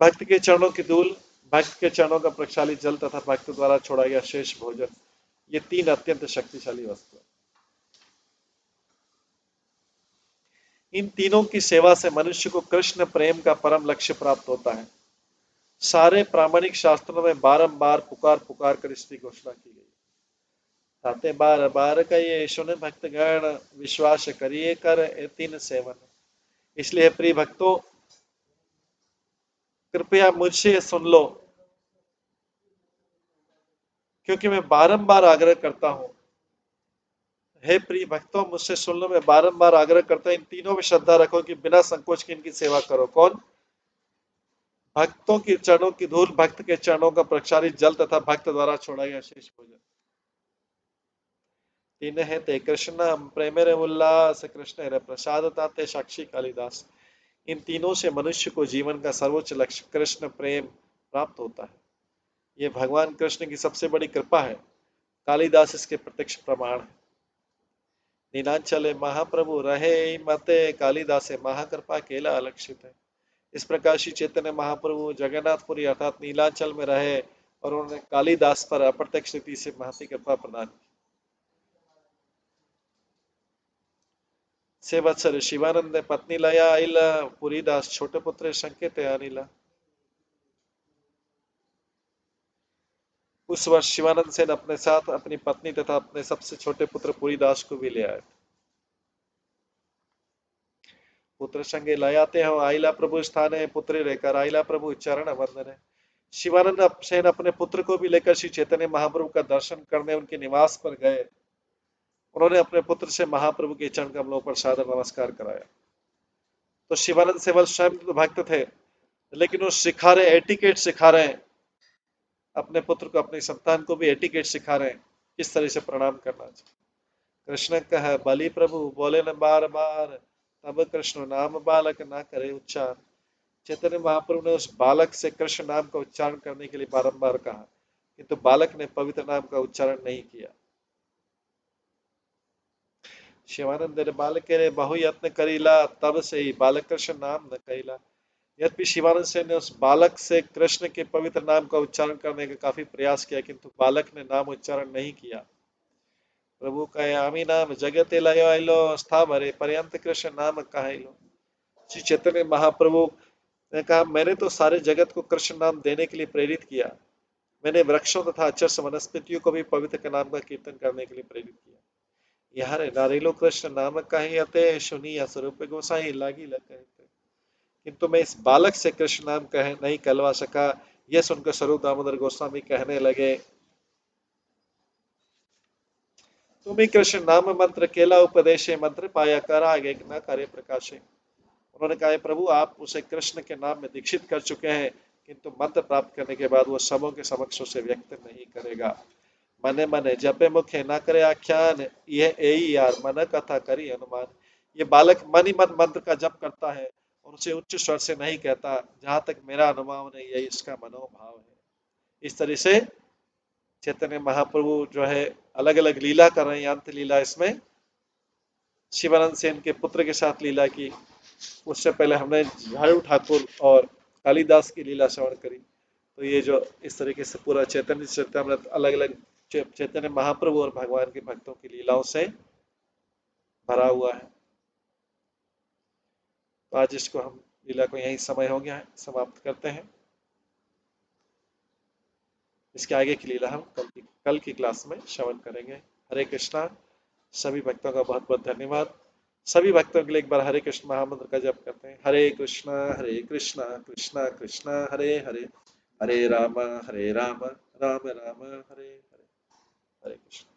भक्त के चरणों की धूल, भक्त के चरणों का प्रक्षालित जल तथा भक्त द्वारा छोड़ा गया शेष भोजन, ये तीन अत्यंत शक्तिशाली वस्तु है। इन तीनों की सेवा से मनुष्य को कृष्ण प्रेम का परम लक्ष्य प्राप्त होता है। सारे प्रामाणिक शास्त्रों में बारंबार पुकार पुकार कर इसकी घोषणा की गई। ताते बार बार कहिए सुन भक्तगण, विश्वास करिए कर ए तीन सेवन। इसलिए प्रिय भक्तों, कृपया मुझसे सुन लो, क्योंकि मैं बारंबार आग्रह करता हूं। हे प्रिय भक्तों, मुझसे सुन लो, मैं बारंबार आग्रह करता हूं, इन तीनों में श्रद्धा रखो कि बिना संकोच के इनकी सेवा करो। कौन? भक्तों की चरणों की धूल, भक्त के चरणों का प्रक्षालित जल तथा भक्त द्वारा छोड़ा गया शेष भोजन। तीन है ते कृष्ण प्रेमेर उल्लास, कृष्ण रे प्रसाद ताते साक्षी कालिदास। इन तीनों से मनुष्य को जीवन का सर्वोच्च लक्ष्य कृष्ण प्रेम प्राप्त होता है। ये भगवान कृष्ण की सबसे बड़ी कृपा है। कालिदास इसके प्रत्यक्ष प्रमाण है। नीलांचले महाप्रभु रहे मते, कालिदासे महाकृपा केला अलक्षित है। इस प्रकार श्री चैतन्य महाप्रभु जगन्नाथपुरी अर्थात नीलांचल में रहे और उन्होंने कालिदास पर अप्रत्यक्ष रीति से महती कृपा प्रदान की। से वत्सर शिवानंद पत्नी लया आइल, पुरीदास छोटे पुत्र संकेत अनिला। उस वर्ष शिवानंद सेन अपने साथ अपनी पत्नी तथा अपने सबसे छोटे पुत्र पुरीदास को भी ले आए। पुत्र संगे लयाते हो आइला प्रभु स्थान है, पुत्र रहकर आइला प्रभु चरण वंदन है। शिवानंद सेन अपने पुत्र को भी लेकर श्री चैतन्य महाप्रभु का दर्शन करने उनके निवास पर गए। उन्होंने अपने पुत्र से महाप्रभु के चरण कमलों पर सादर नमस्कार कराया। तो शिवानंद सेवल स्वयं तो भक्त थे, लेकिन वो सिखा रहे, एटिकेट सिखा रहे हैं अपने पुत्र को, अपनी संतान को भी एटिकेट सिखा रहे हैं किस तरह से प्रणाम करना चाहिए। कृष्ण कह बलि प्रभु बोले न बार बार, तब कृष्ण नाम बालक ना करे उच्चार। चैतन्य महाप्रभु ने उस बालक से कृष्ण नाम का उच्चारण करने के लिए बारंबार कहा, किंतु बालक ने पवित्र नाम का उच्चारण नहीं किया। शिवानंद बालक रे बहु यत्न करीला, तब से ही बालक कृष्ण नाम न कहीला। यद्यपि शिवानंद सेन ने उस बालक से कृष्ण के पवित्र नाम का उच्चारण करने का काफी प्रयास किया, किंतु बालक ने नाम उच्चारण नहीं किया। प्रभु कहे आमी नाम जगते लयो स्थावरे, पर्यंत कृष्ण नाम कहाइलो। श्री चैतन्य महाप्रभु ने कहा, मैंने तो सारे जगत को कृष्ण नाम देने के लिए प्रेरित किया। मैंने वृक्षों तथा अचर वनस्पतियों को भी पवित्र नाम का कीर्तन करने के लिए प्रेरित किया। यहाँ नारिलो कृष्ण नाम कहते सुनी स्वरूप गोसाई लागी लग। किंतु मैं इस बालक से कृष्ण नाम कह नहीं कहलवा सका। यह सुनकर स्वरूप दामोदर गोस्वामी कहने लगे, तुम्हें कृष्ण नाम मंत्र केला उपदेश, मंत्र पाया कर आगे न करे प्रकाशे। उन्होंने कहा, प्रभु आप उसे कृष्ण के नाम में दीक्षित कर चुके हैं, किंतु मंत्र प्राप्त करने के बाद वो सबों के समक्ष उसे व्यक्त नहीं करेगा। मने मने जपे मुखे न करे आख्यान, यह यही यार मन कथा करी अनुमान। ये बालक मन ही मन मंत्र का जप करता है और उसे उच्च स्वर से नहीं कहता, जहां तक मेरा अनुमान है यही इसका मनोभाव है। इस तरह से चैतन्य महाप्रभु जो है अलग अलग लीला कर रहे हैं। अंत लीला इसमें शिवानंद सेन के पुत्र के साथ लीला की। उससे पहले हमने झाड़ू ठाकुर और कालिदास की लीला श्रवण करी। तो ये जो इस तरीके से पूरा चैतन्य चरितमृत अलग अलग चैतन्य महाप्रभु और भगवान के भक्तों की लीलाओं से भरा हुआ है। तो आज इसको हम लीला को यही समय हो गया है, समाप्त करते हैं। इसके आगे की लीला हम कल की क्लास में श्रवण करेंगे। हरे कृष्णा। सभी भक्तों का बहुत बहुत धन्यवाद। सभी भक्तों के लिए एक बार हरे कृष्ण महामंत्र का जप करते हैं। हरे कृष्णा कृष्णा कृष्णा हरे हरे, हरे राम राम राम राम हरे हरे। हरे कृष्ण।